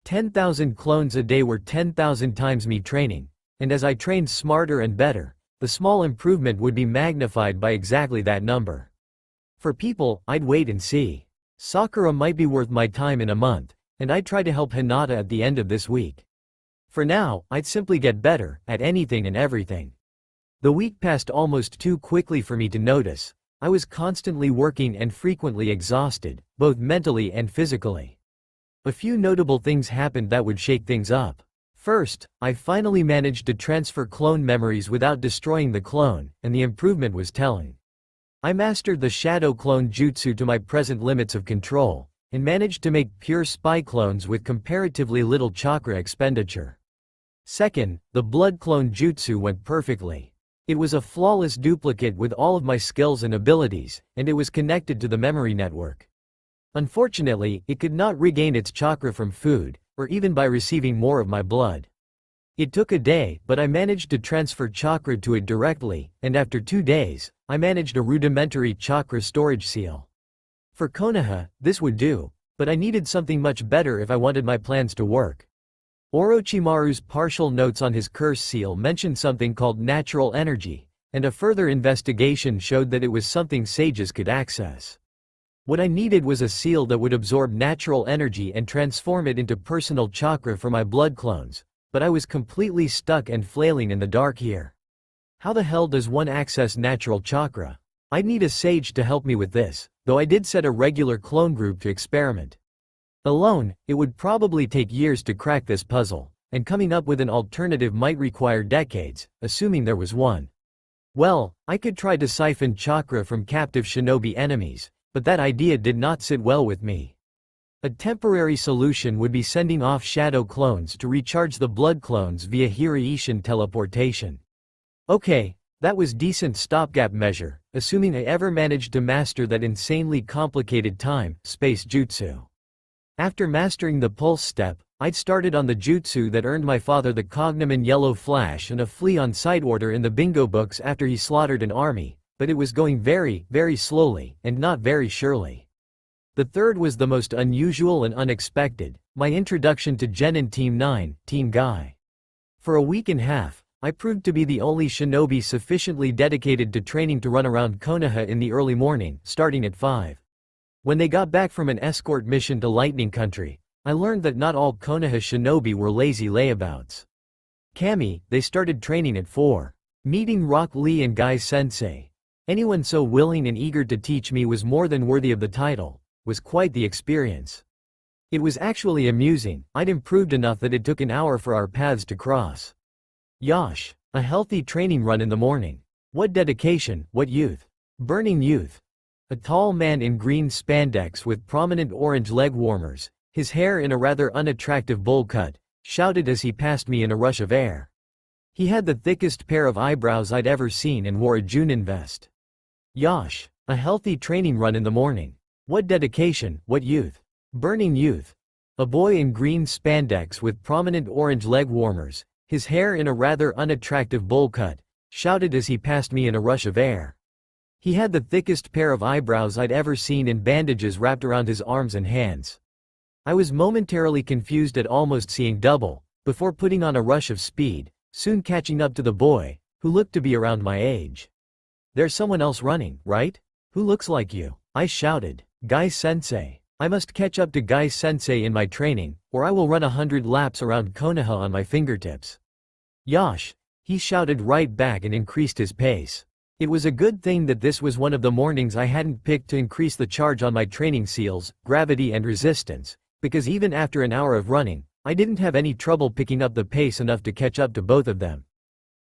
10,000 clones a day were 10,000 times me training, and as I trained smarter and better, the small improvement would be magnified by exactly that number. For people, I'd wait and see. Sakura might be worth my time in a month, and I'd try to help Hinata at the end of this week. For now, I'd simply get better at anything and everything. The week passed almost too quickly for me to notice. I was constantly working and frequently exhausted, both mentally and physically. A few notable things happened that would shake things up. First, I finally managed to transfer clone memories without destroying the clone, and the improvement was telling. I mastered the shadow clone jutsu to my present limits of control, and managed to make pure spy clones with comparatively little chakra expenditure. Second, the blood clone jutsu went perfectly. It was a flawless duplicate with all of my skills and abilities, and it was connected to the memory network. Unfortunately, it could not regain its chakra from food, or even by receiving more of my blood. It took a day, but I managed to transfer chakra to it directly, and after 2 days, I managed a rudimentary chakra storage seal. For Konoha, this would do, but I needed something much better if I wanted my plans to work. Orochimaru's partial notes on his curse seal mentioned something called natural energy, and a further investigation showed that it was something sages could access. What I needed was a seal that would absorb natural energy and transform it into personal chakra for my blood clones, but I was completely stuck and flailing in the dark here. How the hell does one access natural chakra? I'd need a sage to help me with this, though I did set a regular clone group to experiment. Alone, it would probably take years to crack this puzzle, and coming up with an alternative might require decades, assuming there was one. Well, I could try to siphon chakra from captive shinobi enemies, but that idea did not sit well with me. A temporary solution would be sending off shadow clones to recharge the blood clones via Hiraishin teleportation. Okay, that was decent stopgap measure, assuming I ever managed to master that insanely complicated time-space jutsu. After mastering the pulse step, I'd started on the jutsu that earned my father the cognomen Yellow Flash and a flea on sight order in the bingo books after he slaughtered an army, but it was going very, very slowly, and not very surely. The third was the most unusual and unexpected, my introduction to Genin Team 9, Team Guy. For a week and a half, I proved to be the only shinobi sufficiently dedicated to training to run around Konoha in the early morning, starting at 5. When they got back from an escort mission to Lightning Country, I learned that not all Konoha shinobi were lazy layabouts. Kami, they started training at 4. Meeting Rock Lee and Guy Sensei. Anyone so willing and eager to teach me was more than worthy of the title, was quite the experience. It was actually amusing. I'd improved enough that it took an hour for our paths to cross. Yosh, a healthy training run in the morning. What dedication, what youth. Burning youth. A tall man in green spandex with prominent orange leg warmers, his hair in a rather unattractive bowl cut, shouted as he passed me in a rush of air. He had the thickest pair of eyebrows I'd ever seen and wore a Junin vest. Yosh, a healthy training run in the morning. What dedication, what youth. Burning youth. A boy in green spandex with prominent orange leg warmers, his hair in a rather unattractive bowl cut, shouted as he passed me in a rush of air. He had the thickest pair of eyebrows I'd ever seen and bandages wrapped around his arms and hands. I was momentarily confused at almost seeing double, before putting on a rush of speed, soon catching up to the boy, who looked to be around my age. There's someone else running, right? Who looks like you? I shouted. Guy Sensei. I must catch up to Guy Sensei in my training, or I will run 100 laps around Konoha on my fingertips. Yosh, he shouted right back and increased his pace. It was a good thing that this was one of the mornings I hadn't picked to increase the charge on my training seals, gravity and resistance, because even after an hour of running, I didn't have any trouble picking up the pace enough to catch up to both of them.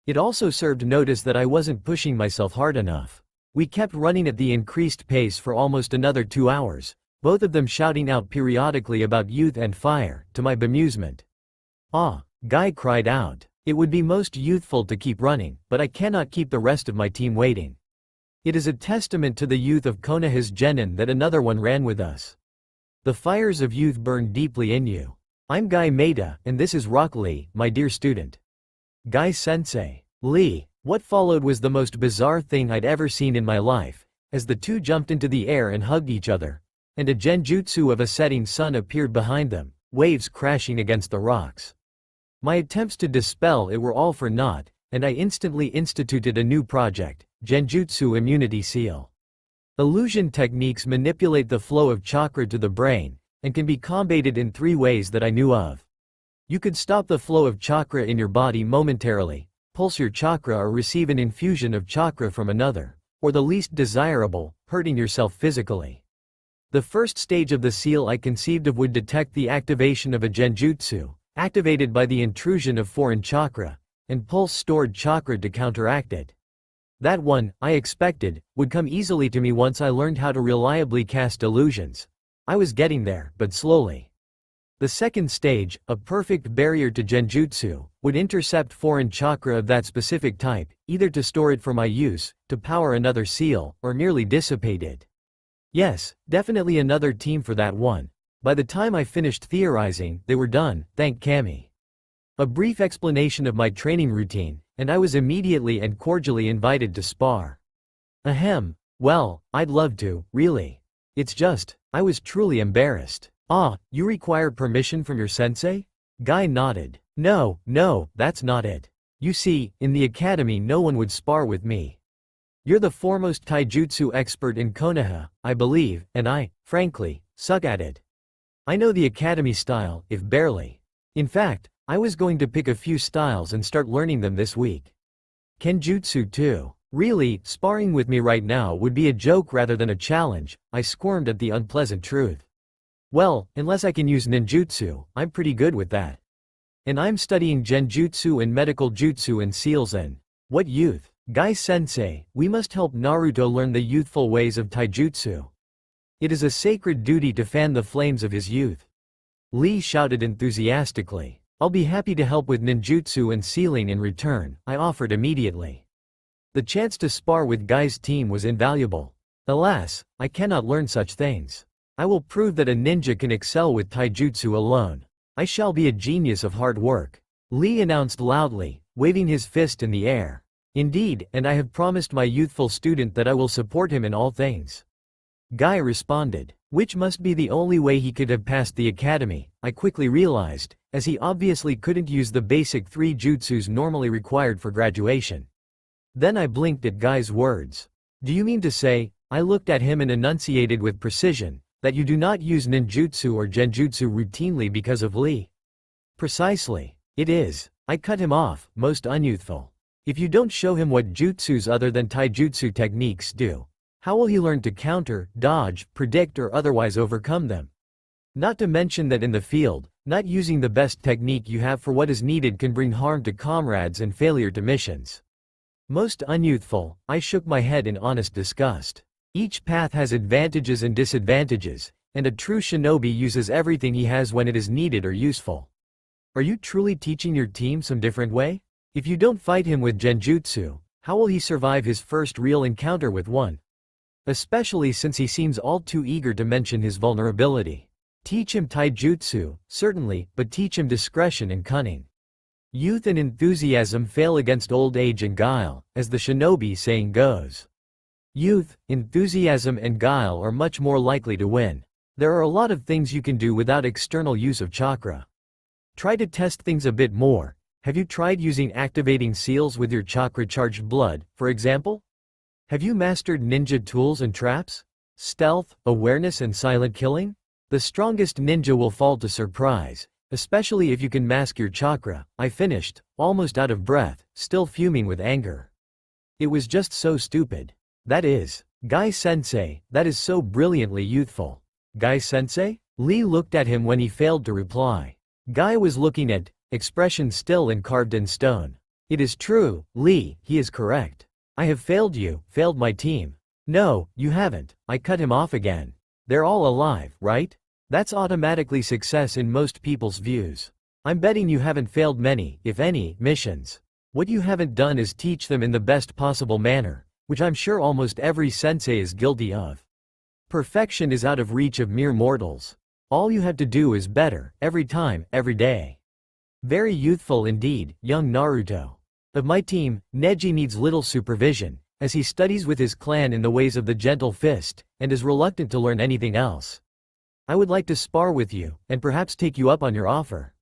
It also served notice that I wasn't pushing myself hard enough. We kept running at the increased pace for almost another 2 hours, both of them shouting out periodically about youth and fire, to my bemusement. Ah, Guy cried out. It would be most youthful to keep running, but I cannot keep the rest of my team waiting. It is a testament to the youth of Konoha's genin that another one ran with us. The fires of youth burn deeply in you. I'm Guy Maeda, and this is Rock Lee, my dear student. Guy-sensei. Lee. What followed was the most bizarre thing I'd ever seen in my life, as the two jumped into the air and hugged each other, and a genjutsu of a setting sun appeared behind them, waves crashing against the rocks. My attempts to dispel it were all for naught, and I instantly instituted a new project, Genjutsu Immunity Seal. Illusion techniques manipulate the flow of chakra to the brain, and can be combated in 3 ways that I knew of. You could stop the flow of chakra in your body momentarily, pulse your chakra, or receive an infusion of chakra from another, or the least desirable, hurting yourself physically. The first stage of the seal I conceived of would detect the activation of a genjutsu, activated by the intrusion of foreign chakra, and pulse stored chakra to counteract it. That one, I expected, would come easily to me once I learned how to reliably cast illusions. I was getting there, but slowly. The second stage, a perfect barrier to genjutsu, would intercept foreign chakra of that specific type, either to store it for my use, to power another seal, or merely dissipate it. Yes, definitely another team for that one. By the time I finished theorizing, they were done, thank Kami. A brief explanation of my training routine, and I was immediately and cordially invited to spar. Ahem, well, I'd love to, really. It's just, I was truly embarrassed. Ah, you require permission from your sensei? Guy nodded. No, that's not it. You see, in the academy no one would spar with me. You're the foremost taijutsu expert in Konoha, I believe, and I, frankly, suck at it. I know the academy style, if barely. In fact, I was going to pick a few styles and start learning them this week. Kenjutsu too. Really, sparring with me right now would be a joke rather than a challenge. I squirmed at the unpleasant truth. Well, unless I can use ninjutsu, I'm pretty good with that. And I'm studying genjutsu and medical jutsu and seals and what youth? Guy-sensei, we must help Naruto learn the youthful ways of taijutsu. It is a sacred duty to fan the flames of his youth. Lee shouted enthusiastically. I'll be happy to help with ninjutsu and sealing in return, I offered immediately. The chance to spar with Guy's team was invaluable. Alas, I cannot learn such things. I will prove that a ninja can excel with taijutsu alone. I shall be a genius of hard work. Lee announced loudly, waving his fist in the air. Indeed, and I have promised my youthful student that I will support him in all things. Guy responded, which must be the only way he could have passed the academy, I quickly realized, as he obviously couldn't use the basic 3 jutsus normally required for graduation. Then I blinked at Guy's words. Do you mean to say, I looked at him and enunciated with precision, that you do not use ninjutsu or genjutsu routinely because of Lee? Precisely. It is. I cut him off, most unyouthful. If you don't show him what jutsus other than taijutsu techniques do, how will he learn to counter, dodge, predict, or otherwise overcome them? Not to mention that in the field, not using the best technique you have for what is needed can bring harm to comrades and failure to missions. Most unyouthful, I shook my head in honest disgust. Each path has advantages and disadvantages, and a true shinobi uses everything he has when it is needed or useful. Are you truly teaching your team some different way? If you don't fight him with genjutsu, how will he survive his first real encounter with one? Especially since he seems all too eager to mention his vulnerability. Teach him taijutsu, certainly, but teach him discretion and cunning. Youth and enthusiasm fail against old age and guile, as the shinobi saying goes. Youth, enthusiasm and guile are much more likely to win. There are a lot of things you can do without external use of chakra. Try to test things a bit more. Have you tried using activating seals with your chakra-charged blood, for example? Have you mastered ninja tools and traps? Stealth, awareness and silent killing? The strongest ninja will fall to surprise, especially if you can mask your chakra. I finished, almost out of breath, still fuming with anger. It was just so stupid. That is, Guy-sensei, that is so brilliantly youthful. Guy-sensei? Lee looked at him when he failed to reply. Guy was looking at, expression still and carved in stone. It is true, Lee, he is correct. I have failed you, failed my team. No, you haven't, I cut him off again. They're all alive, right? That's automatically success in most people's views. I'm betting you haven't failed many, if any, missions. What you haven't done is teach them in the best possible manner, which I'm sure almost every sensei is guilty of. Perfection is out of reach of mere mortals. All you have to do is better, every time, every day. Very youthful indeed, young Naruto. Of my team, Neji needs little supervision, as he studies with his clan in the ways of the gentle fist, and is reluctant to learn anything else. I would like to spar with you, and perhaps take you up on your offer.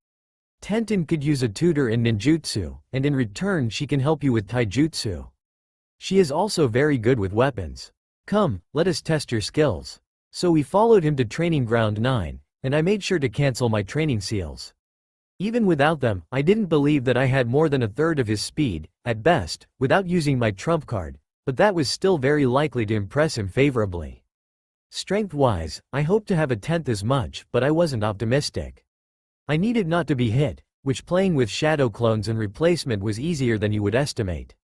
Tenten could use a tutor in ninjutsu, and in return she can help you with taijutsu. She is also very good with weapons. Come, let us test your skills. So we followed him to training ground 9, and I made sure to cancel my training seals. Even without them, I didn't believe that I had more than a third of his speed, at best, without using my trump card, but that was still very likely to impress him favorably. Strength-wise, I hoped to have a tenth as much, but I wasn't optimistic. I needed not to be hit, which playing with shadow clones and replacement was easier than you would estimate.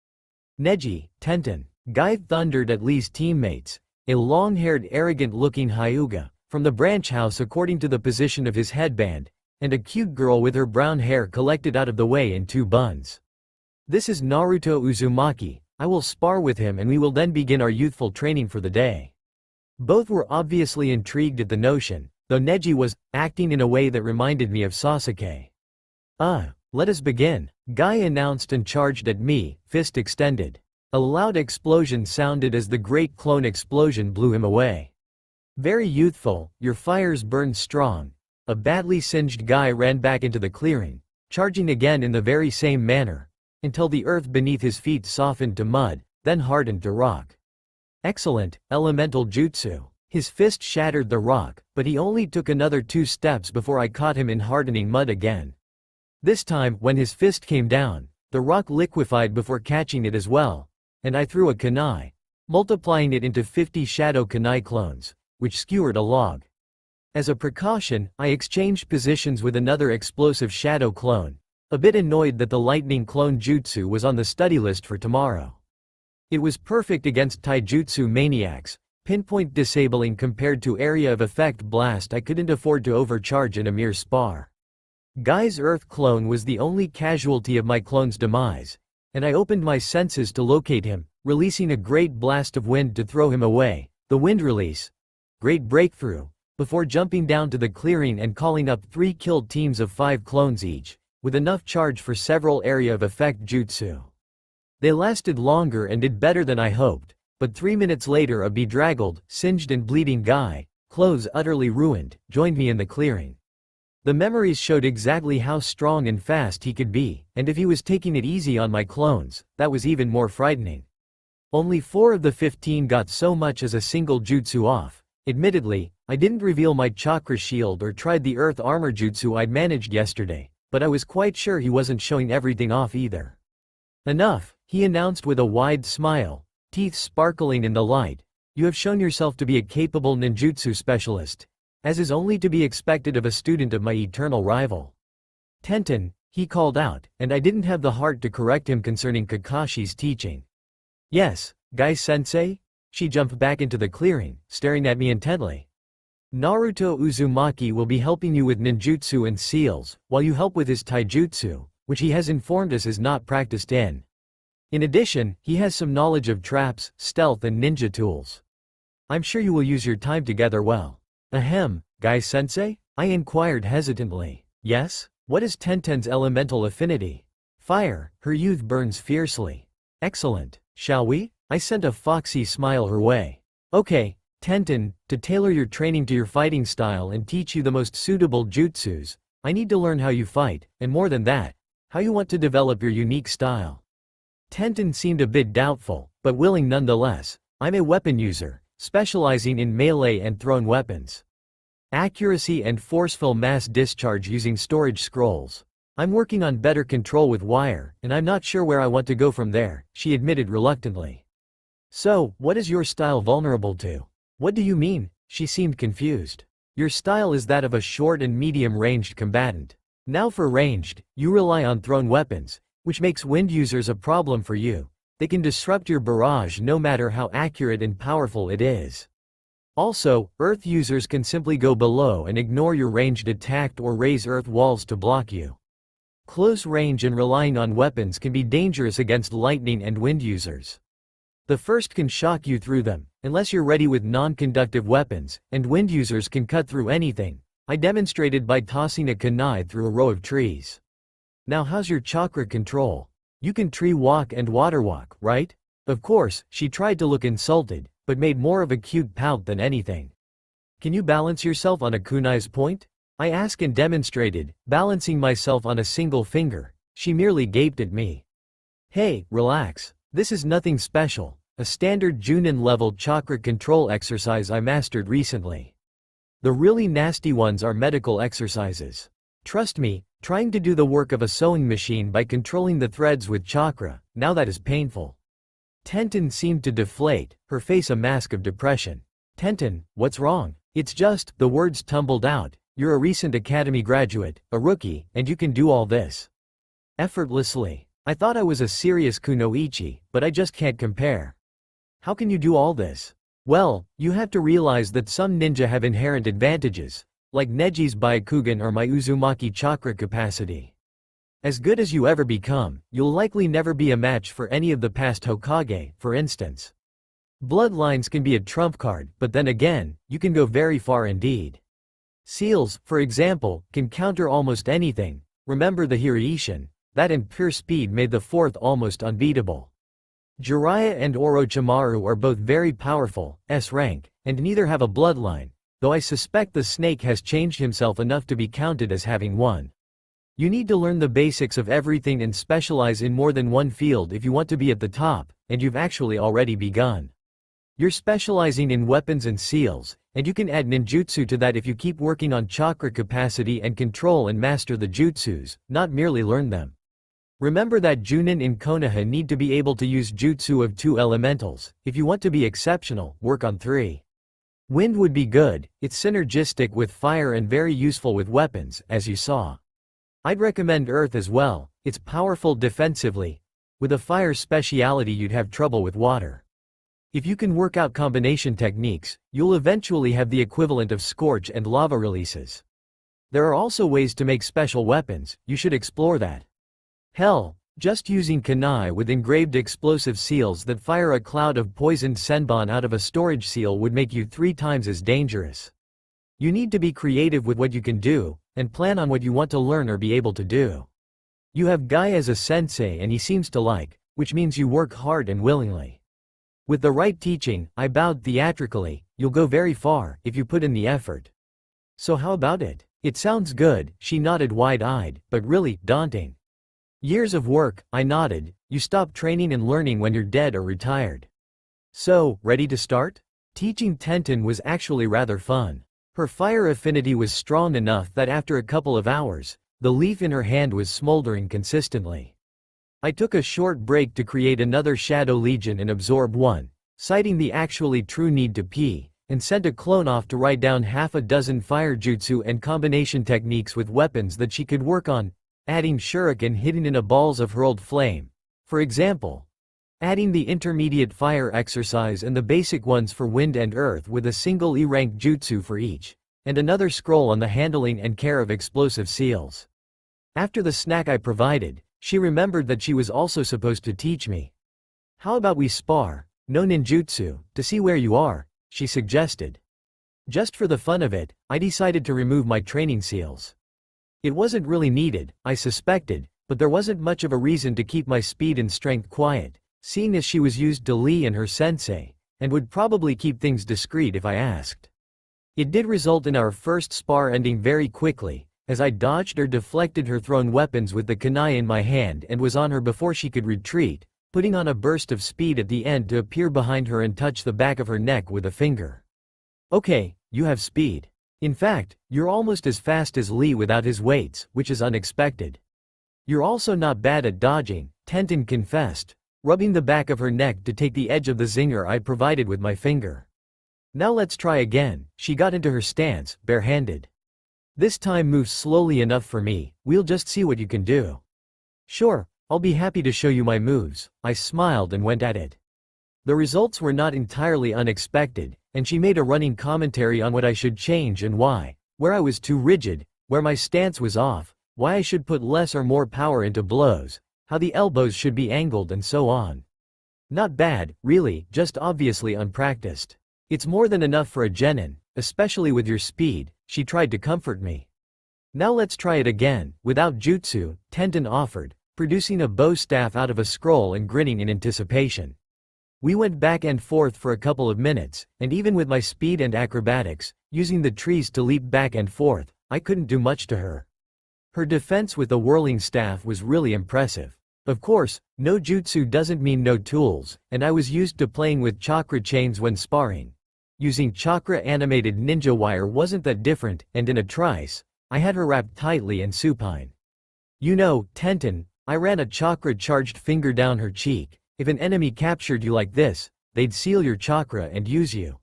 Neji, Tenten, Guy thundered at Lee's teammates, a long-haired arrogant-looking Hyuga, from the branch house according to the position of his headband, and a cute girl with her brown hair collected out of the way in 2 buns. This is Naruto Uzumaki. I will spar with him and we will then begin our youthful training for the day. Both were obviously intrigued at the notion, though Neji was acting in a way that reminded me of Sasuke. Let us begin, Guy announced and charged at me, fist extended. A loud explosion sounded as the great clone explosion blew him away. Very youthful, your fires burned strong. A badly singed Guy ran back into the clearing, charging again in the very same manner, until the earth beneath his feet softened to mud, then hardened to rock. Excellent, elemental jutsu. His fist shattered the rock, but he only took another 2 steps before I caught him in hardening mud again. This time, when his fist came down, the rock liquefied before catching it as well, and I threw a kunai, multiplying it into 50 shadow kunai clones, which skewered a log. As a precaution, I exchanged positions with another explosive shadow clone, a bit annoyed that the lightning clone jutsu was on the study list for tomorrow. It was perfect against taijutsu maniacs, pinpoint disabling compared to area of effect blast. I couldn't afford to overcharge in a mere spar. Guy's earth clone was the only casualty of my clone's demise, and I opened my senses to locate him, releasing a great blast of wind to throw him away, the wind release. Great breakthrough, before jumping down to the clearing and calling up 3 killed teams of 5 clones each, with enough charge for several area of effect jutsu. They lasted longer and did better than I hoped, but 3 minutes later a bedraggled, singed and bleeding Guy, clothes utterly ruined, joined me in the clearing. The memories showed exactly how strong and fast he could be, and if he was taking it easy on my clones, that was even more frightening. Only 4 of the 15 got so much as a single jutsu off. Admittedly, I didn't reveal my chakra shield or tried the earth armor jutsu I'd managed yesterday, but I was quite sure he wasn't showing everything off either. Enough, he announced with a wide smile, teeth sparkling in the light. You have shown yourself to be a capable ninjutsu specialist, as is only to be expected of a student of my eternal rival. Tenten, he called out, and I didn't have the heart to correct him concerning Kakashi's teaching. Yes, Guy-sensei? She jumped back into the clearing, staring at me intently. Naruto Uzumaki will be helping you with ninjutsu and seals, while you help with his taijutsu, which he has informed us is not practiced in. In addition, he has some knowledge of traps, stealth and ninja tools. I'm sure you will use your time together well. Ahem, Guy-sensei? I inquired hesitantly. Yes? What is Tenten's elemental affinity? Fire, her youth burns fiercely. Excellent, shall we? I sent a foxy smile her way. Okay, Tenten, to tailor your training to your fighting style and teach you the most suitable jutsus, I need to learn how you fight, and more than that, how you want to develop your unique style. Tenten seemed a bit doubtful, but willing nonetheless. I'm a weapon user, specializing in melee and thrown weapons. Accuracy and forceful mass discharge using storage scrolls. I'm working on better control with wire, and I'm not sure where I want to go from there, she admitted reluctantly. So, what is your style vulnerable to? What do you mean? She seemed confused. Your style is that of a short and medium-ranged combatant. Now for ranged, you rely on thrown weapons, which makes wind users a problem for you. They can disrupt your barrage no matter how accurate and powerful it is. Also, earth users can simply go below and ignore your ranged attack or raise earth walls to block you. Close range and relying on weapons can be dangerous against lightning and wind users. The first can shock you through them, unless you're ready with non-conductive weapons, and wind users can cut through anything. I demonstrated by tossing a kunai through a row of trees. Now how's your chakra control? You can tree walk and water walk, right? Of course, she tried to look insulted, but made more of a cute pout than anything. Can you balance yourself on a kunai's point? I asked and demonstrated, balancing myself on a single finger. She merely gaped at me. Hey, relax. This is nothing special. A standard Junin-level chakra control exercise I mastered recently. The really nasty ones are medical exercises. Trust me, trying to do the work of a sewing machine by controlling the threads with chakra, now that is painful. Tenten seemed to deflate, her face a mask of depression. Tenten, what's wrong? It's just, the words tumbled out. You're a recent academy graduate, a rookie, and you can do all this effortlessly. I thought I was a serious kunoichi, but I just can't compare. How can you do all this? Well, you have to realize that some ninja have inherent advantages, like Neji's Byakugan or my Uzumaki chakra capacity. As good as you ever become, you'll likely never be a match for any of the past Hokage, for instance. Bloodlines can be a trump card, but then again, you can go very far indeed. Seals, for example, can counter almost anything. Remember the Hiraishin, that and pure speed made the fourth almost unbeatable. Jiraiya and Orochimaru are both very powerful, S-rank, and neither have a bloodline, though I suspect the snake has changed himself enough to be counted as having one. You need to learn the basics of everything and specialize in more than one field if you want to be at the top, and you've actually already begun. You're specializing in weapons and seals, and you can add ninjutsu to that if you keep working on chakra capacity and control and master the jutsus, not merely learn them. Remember that Junin in Konoha need to be able to use jutsu of 2 elementals. If you want to be exceptional, work on 3. Wind would be good, it's synergistic with fire and very useful with weapons, as you saw. I'd recommend earth as well, it's powerful defensively. With a fire speciality you'd have trouble with water. If you can work out combination techniques, you'll eventually have the equivalent of scorch and lava releases. There are also ways to make special weapons, you should explore that. Hell, just using kunai with engraved explosive seals that fire a cloud of poisoned senbon out of a storage seal would make you 3 times as dangerous. You need to be creative with what you can do, and plan on what you want to learn or be able to do. You have Guy as a sensei and he seems to like, which means you work hard and willingly. With the right teaching, I bowed theatrically, you'll go very far if you put in the effort. So how about it? It sounds good, she nodded wide-eyed, but really, daunting. Years of work, I nodded. You stop training and learning when you're dead or retired. So, ready to start? Teaching Tenten was actually rather fun. Her fire affinity was strong enough that after a couple of hours, the leaf in her hand was smoldering consistently. I took a short break to create another Shadow Legion and absorb one, citing the actually true need to pee, and sent a clone off to write down half a dozen fire jutsu and combination techniques with weapons that she could work on, adding shuriken hidden in a balls of hurled flame. For example, adding the intermediate fire exercise and the basic ones for wind and earth with a single E-rank jutsu for each, and another scroll on the handling and care of explosive seals. After the snack I provided, she remembered that she was also supposed to teach me. How about we spar, no ninjutsu, to see where you are, she suggested. Just for the fun of it, I decided to remove my training seals. It wasn't really needed, I suspected, but there wasn't much of a reason to keep my speed and strength quiet, seeing as she was used to Lee and her sensei, and would probably keep things discreet if I asked. It did result in our first spar ending very quickly, as I dodged or deflected her thrown weapons with the kunai in my hand and was on her before she could retreat, putting on a burst of speed at the end to appear behind her and touch the back of her neck with a finger. Okay, you have speed. In fact, you're almost as fast as Lee without his weights, which is unexpected. You're also not bad at dodging, Tenten confessed, rubbing the back of her neck to take the edge of the zinger I provided with my finger. Now let's try again. She got into her stance, barehanded. This time move slowly enough for me, we'll just see what you can do. Sure, I'll be happy to show you my moves, I smiled and went at it. The results were not entirely unexpected, and she made a running commentary on what I should change and why, where I was too rigid, where my stance was off, why I should put less or more power into blows, how the elbows should be angled and so on. Not bad, really, just obviously unpracticed. It's more than enough for a genin, especially with your speed, she tried to comfort me. Now let's try it again, without jutsu, Tenten offered, producing a bow staff out of a scroll and grinning in anticipation. We went back and forth for a couple of minutes, and even with my speed and acrobatics, using the trees to leap back and forth, I couldn't do much to her. Her defense with the whirling staff was really impressive. Of course, no jutsu doesn't mean no tools, and I was used to playing with chakra chains when sparring. Using chakra-animated ninja wire wasn't that different, and in a trice, I had her wrapped tightly and supine. You know, Tenten, I ran a chakra-charged finger down her cheek. If an enemy captured you like this, they'd seal your chakra and use you.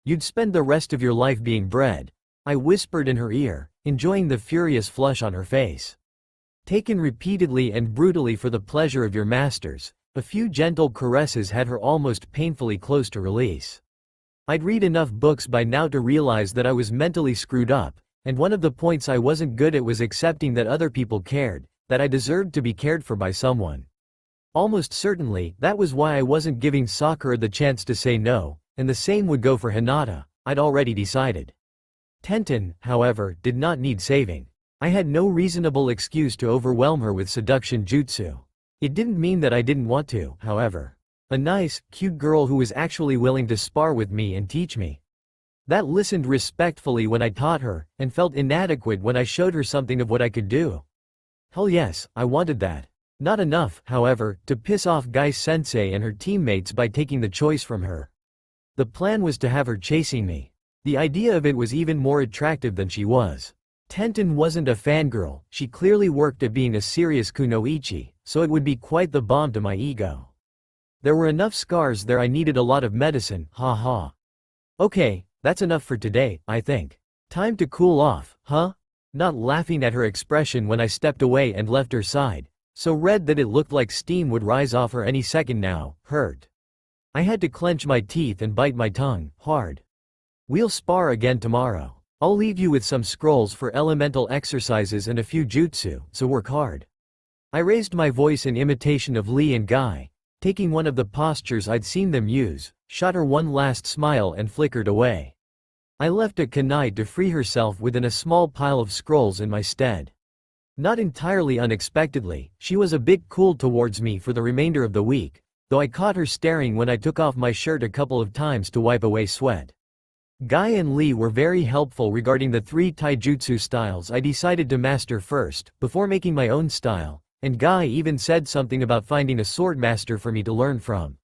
You'd spend the rest of your life being bred, I whispered in her ear, enjoying the furious flush on her face. Taken repeatedly and brutally for the pleasure of your masters, a few gentle caresses had her almost painfully close to release. I'd read enough books by now to realize that I was mentally screwed up, and one of the points I wasn't good at was accepting that other people cared, that I deserved to be cared for by someone. Almost certainly, that was why I wasn't giving Sakura the chance to say no, and the same would go for Hinata, I'd already decided. Tenten, however, did not need saving. I had no reasonable excuse to overwhelm her with seduction jutsu. It didn't mean that I didn't want to, however. A nice, cute girl who was actually willing to spar with me and teach me. That listened respectfully when I taught her, and felt inadequate when I showed her something of what I could do. Hell yes, I wanted that. Not enough, however, to piss off Guy-sensei and her teammates by taking the choice from her. The plan was to have her chasing me. The idea of it was even more attractive than she was. Tenten wasn't a fangirl, she clearly worked at being a serious kunoichi, so it would be quite the bomb to my ego. There were enough scars there I needed a lot of medicine, haha. Okay, that's enough for today, I think. Time to cool off, huh? Not laughing at her expression when I stepped away and left her side, so red that it looked like steam would rise off her any second now, hurt. I had to clench my teeth and bite my tongue, hard. We'll spar again tomorrow. I'll leave you with some scrolls for elemental exercises and a few jutsu, so work hard. I raised my voice in imitation of Lee and Guy, taking one of the postures I'd seen them use, shot her one last smile and flickered away. I left a kunai to free herself within a small pile of scrolls in my stead. Not entirely unexpectedly, she was a bit cool towards me for the remainder of the week, though I caught her staring when I took off my shirt a couple of times to wipe away sweat. Guy and Lee were very helpful regarding the 3 taijutsu styles I decided to master first, before making my own style, and Guy even said something about finding a sword master for me to learn from.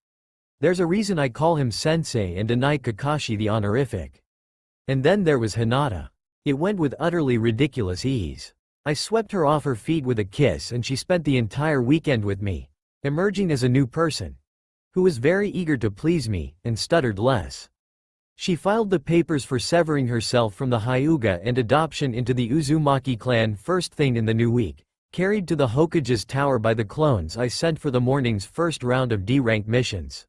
There's a reason I call him sensei and deny Kakashi the honorific. And then there was Hinata. It went with utterly ridiculous ease. I swept her off her feet with a kiss and she spent the entire weekend with me, emerging as a new person, who was very eager to please me, and stuttered less. She filed the papers for severing herself from the Hyuga and adoption into the Uzumaki clan first thing in the new week, carried to the Hokage's tower by the clones I sent for the morning's first round of D-rank missions.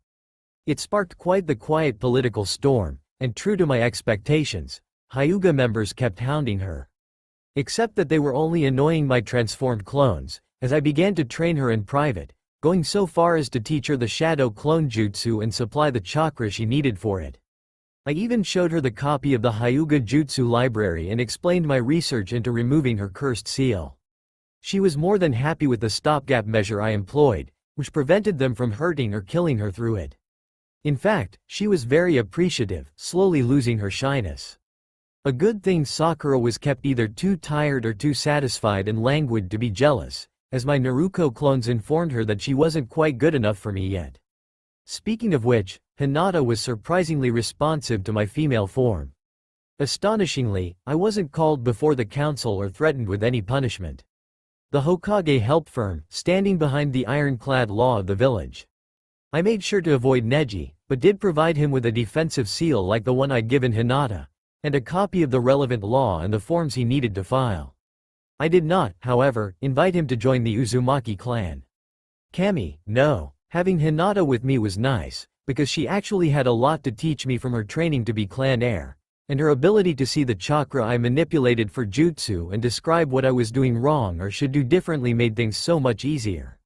It sparked quite the quiet political storm, and true to my expectations, Hyuga members kept hounding her. Except that they were only annoying my transformed clones, as I began to train her in private, going so far as to teach her the shadow clone jutsu and supply the chakra she needed for it. I even showed her the copy of the Hyuga Jutsu library and explained my research into removing her cursed seal. She was more than happy with the stopgap measure I employed, which prevented them from hurting or killing her through it. In fact, she was very appreciative, slowly losing her shyness. A good thing Sakura was kept either too tired or too satisfied and languid to be jealous, as my Naruto clones informed her that she wasn't quite good enough for me yet. Speaking of which, Hinata was surprisingly responsive to my female form. Astonishingly, I wasn't called before the council or threatened with any punishment. The Hokage helped firm, standing behind the ironclad law of the village. I made sure to avoid Neji, but did provide him with a defensive seal like the one I'd given Hinata, and a copy of the relevant law and the forms he needed to file. I did not, however, invite him to join the Uzumaki clan. Kami, no. Having Hinata with me was nice, because she actually had a lot to teach me from her training to be clan heir, and her ability to see the chakra I manipulated for jutsu and describe what I was doing wrong or should do differently made things so much easier.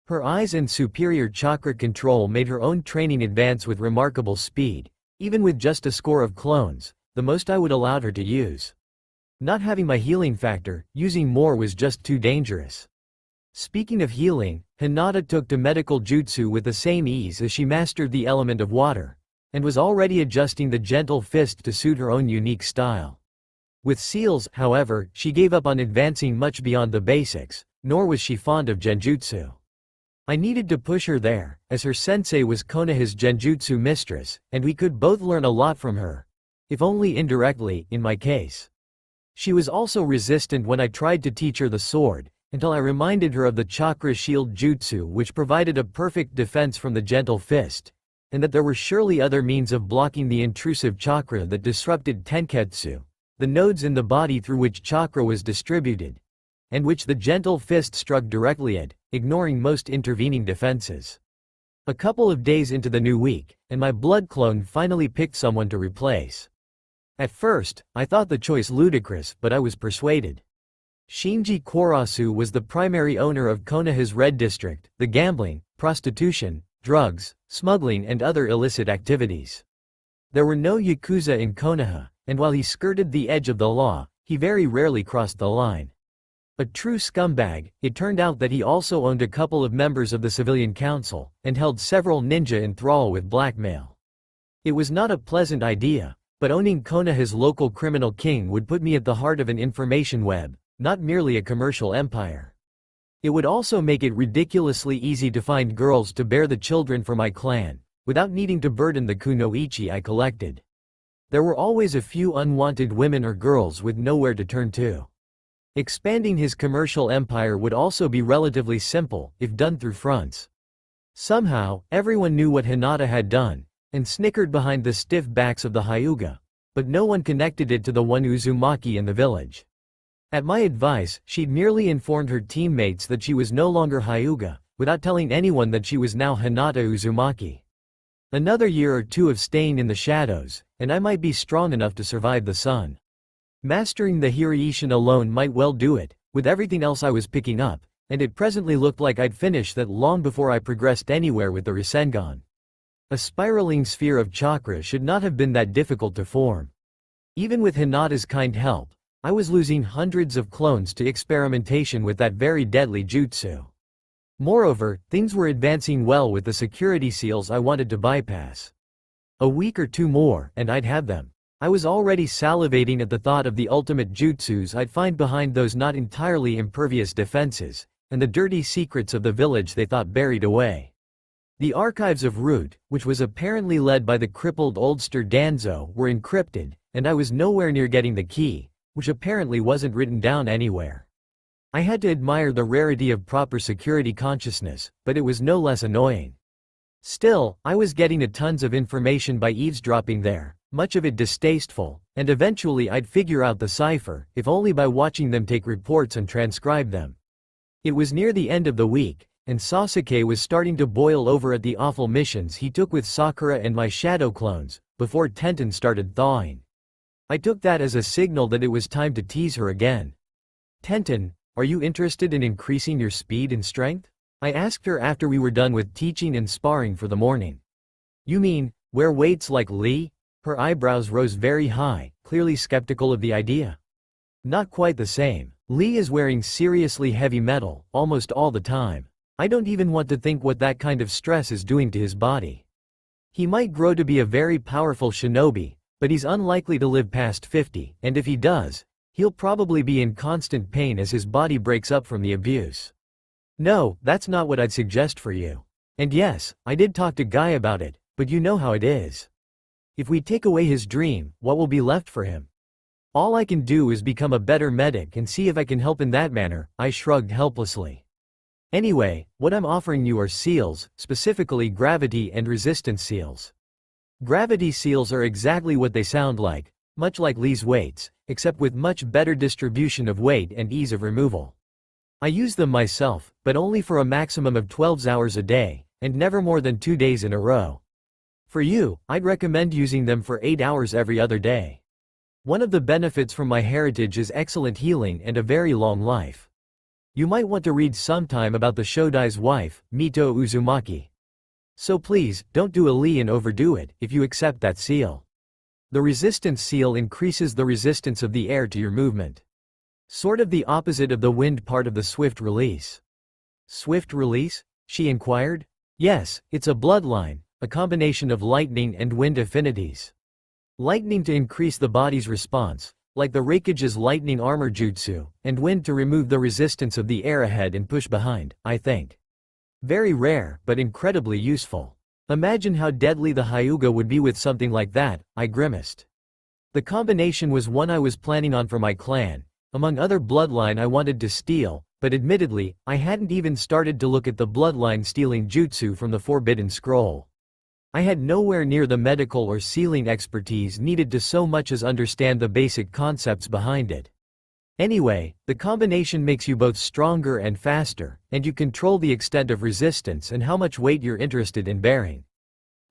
Her eyes and superior chakra control made her own training advance with remarkable speed, even with just a score of clones, the most I would allow her to use. Not having my healing factor, using more was just too dangerous. Speaking of healing, Hinata took to medical jutsu with the same ease as she mastered the element of water, and was already adjusting the gentle fist to suit her own unique style. With seals, however, she gave up on advancing much beyond the basics, nor was she fond of genjutsu. I needed to push her there, as her sensei was Konoha's genjutsu mistress, and we could both learn a lot from her, if only indirectly, in my case. She was also resistant when I tried to teach her the sword, until I reminded her of the chakra shield jutsu, which provided a perfect defense from the gentle fist, and that there were surely other means of blocking the intrusive chakra that disrupted tenketsu, the nodes in the body through which chakra was distributed, and which the gentle fist struck directly at, ignoring most intervening defenses. A couple of days into the new week, and my blood clone finally picked someone to replace. At first, I thought the choice ludicrous, but I was persuaded. Shinji Korasu was the primary owner of Konoha's Red District, the gambling, prostitution, drugs, smuggling and other illicit activities. There were no yakuza in Konoha, and while he skirted the edge of the law, he very rarely crossed the line. A true scumbag, it turned out that he also owned a couple of members of the civilian council, and held several ninja in thrall with blackmail. It was not a pleasant idea, but owning Konoha's local criminal king would put me at the heart of an information web, not merely a commercial empire. It would also make it ridiculously easy to find girls to bear the children for my clan, without needing to burden the kunoichi I collected. There were always a few unwanted women or girls with nowhere to turn to. Expanding his commercial empire would also be relatively simple, if done through fronts. Somehow, everyone knew what Hinata had done, and snickered behind the stiff backs of the Hyuga, but no one connected it to the one Uzumaki in the village. At my advice, she'd merely informed her teammates that she was no longer Hyuga, without telling anyone that she was now Hinata Uzumaki. Another year or two of staying in the shadows, and I might be strong enough to survive the sun. Mastering the Hiraishin alone might well do it, with everything else I was picking up, and it presently looked like I'd finish that long before I progressed anywhere with the Rasengan. A spiraling sphere of chakra should not have been that difficult to form. Even with Hinata's kind help, I was losing hundreds of clones to experimentation with that very deadly jutsu. Moreover, things were advancing well with the security seals I wanted to bypass. A week or two more, and I'd have them. I was already salivating at the thought of the ultimate jutsus I'd find behind those not entirely impervious defenses, and the dirty secrets of the village they thought buried away. The archives of Root, which was apparently led by the crippled oldster Danzo, were encrypted, and I was nowhere near getting the key, which apparently wasn't written down anywhere. I had to admire the rarity of proper security consciousness, but it was no less annoying. Still, I was getting tons of information by eavesdropping there, much of it distasteful, and eventually I'd figure out the cipher, if only by watching them take reports and transcribe them. It was near the end of the week, and Sasuke was starting to boil over at the awful missions he took with Sakura and my shadow clones, before Tenten started thawing. I took that as a signal that it was time to tease her again. "Tenten, are you interested in increasing your speed and strength?" I asked her after we were done with teaching and sparring for the morning. "You mean, wear weights like Lee?" Her eyebrows rose very high, clearly skeptical of the idea. "Not quite the same. Lee is wearing seriously heavy metal, almost all the time. I don't even want to think what that kind of stress is doing to his body. He might grow to be a very powerful shinobi, but he's unlikely to live past 50, and if he does, he'll probably be in constant pain as his body breaks up from the abuse. No, that's not what I'd suggest for you. And yes, I did talk to Guy about it, but you know how it is. If we take away his dream, what will be left for him? All I can do is become a better medic and see if I can help in that manner." I shrugged helplessly. "Anyway, what I'm offering you are seals, specifically gravity and resistance seals. Gravity seals are exactly what they sound like, much like Lee's weights, except with much better distribution of weight and ease of removal. I use them myself, but only for a maximum of 12 hours a day, and never more than 2 days in a row. For you, I'd recommend using them for 8 hours every other day. One of the benefits from my heritage is excellent healing and a very long life. You might want to read sometime about the Shodai's wife, Mito Uzumaki. So please, don't do a Lee and overdo it, if you accept that seal." The resistance seal increases the resistance of the air to your movement. Sort of the opposite of the wind part of the swift release. Swift release? She inquired. Yes, it's a bloodline, a combination of lightning and wind affinities. Lightning to increase the body's response, like the Raikage's lightning armor jutsu, and wind to remove the resistance of the air ahead and push behind, I think. Very rare, but incredibly useful. Imagine how deadly the Hyuga would be with something like that, I grimaced. The combination was one I was planning on for my clan, among other bloodline I wanted to steal, but admittedly, I hadn't even started to look at the bloodline stealing jutsu from the Forbidden Scroll. I had nowhere near the medical or sealing expertise needed to so much as understand the basic concepts behind it. Anyway, the combination makes you both stronger and faster, and you control the extent of resistance and how much weight you're interested in bearing.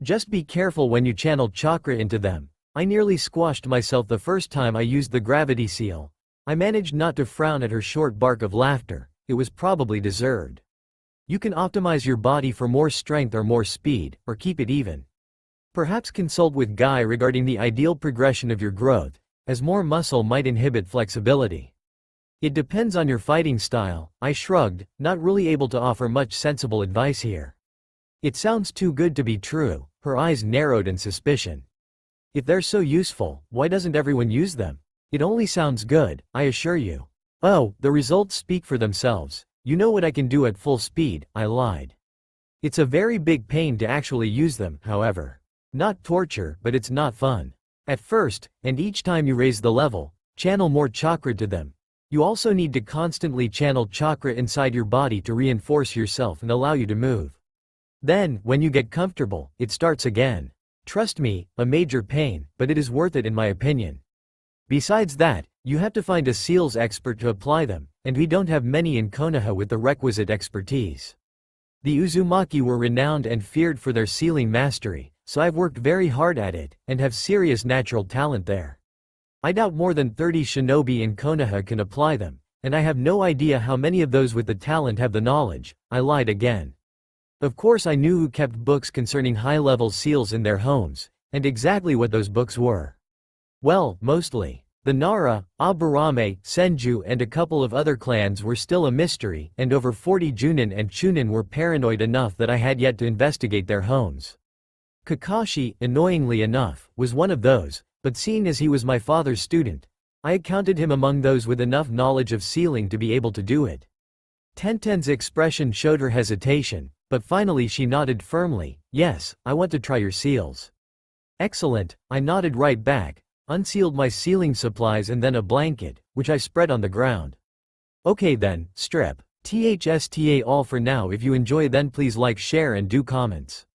Just be careful when you channel chakra into them. I nearly squashed myself the first time I used the gravity seal. I managed not to frown at her short bark of laughter. It was probably deserved. You can optimize your body for more strength or more speed, or keep it even. Perhaps consult with Guy regarding the ideal progression of your growth, as more muscle might inhibit flexibility. It depends on your fighting style, I shrugged, not really able to offer much sensible advice here. It sounds too good to be true, her eyes narrowed in suspicion. If they're so useful, why doesn't everyone use them? It only sounds good, I assure you. Oh, the results speak for themselves. You know what I can do at full speed, I lied. It's a very big pain to actually use them, however. Not torture, but it's not fun. At first, and each time you raise the level, channel more chakra to them. You also need to constantly channel chakra inside your body to reinforce yourself and allow you to move. Then, when you get comfortable, it starts again. Trust me, a major pain, but it is worth it in my opinion. Besides that, you have to find a seals expert to apply them, and we don't have many in Konoha with the requisite expertise. The Uzumaki were renowned and feared for their sealing mastery, so I've worked very hard at it, and have serious natural talent there. I doubt more than 30 shinobi in Konoha can apply them, and I have no idea how many of those with the talent have the knowledge. I lied again. Of course I knew who kept books concerning high-level seals in their homes, and exactly what those books were. Well, mostly. The Nara, Aburame, Senju and a couple of other clans were still a mystery, and over 40 Junin and Chunin were paranoid enough that I had yet to investigate their homes. Kakashi, annoyingly enough, was one of those, but seeing as he was my father's student, I had counted him among those with enough knowledge of sealing to be able to do it. Tenten's expression showed her hesitation, but finally she nodded firmly. Yes, I want to try your seals. Excellent, I nodded right back, unsealed my sealing supplies and then a blanket, which I spread on the ground. Okay then, strip. THSTA all for now. If you enjoy then please like, share and do comments.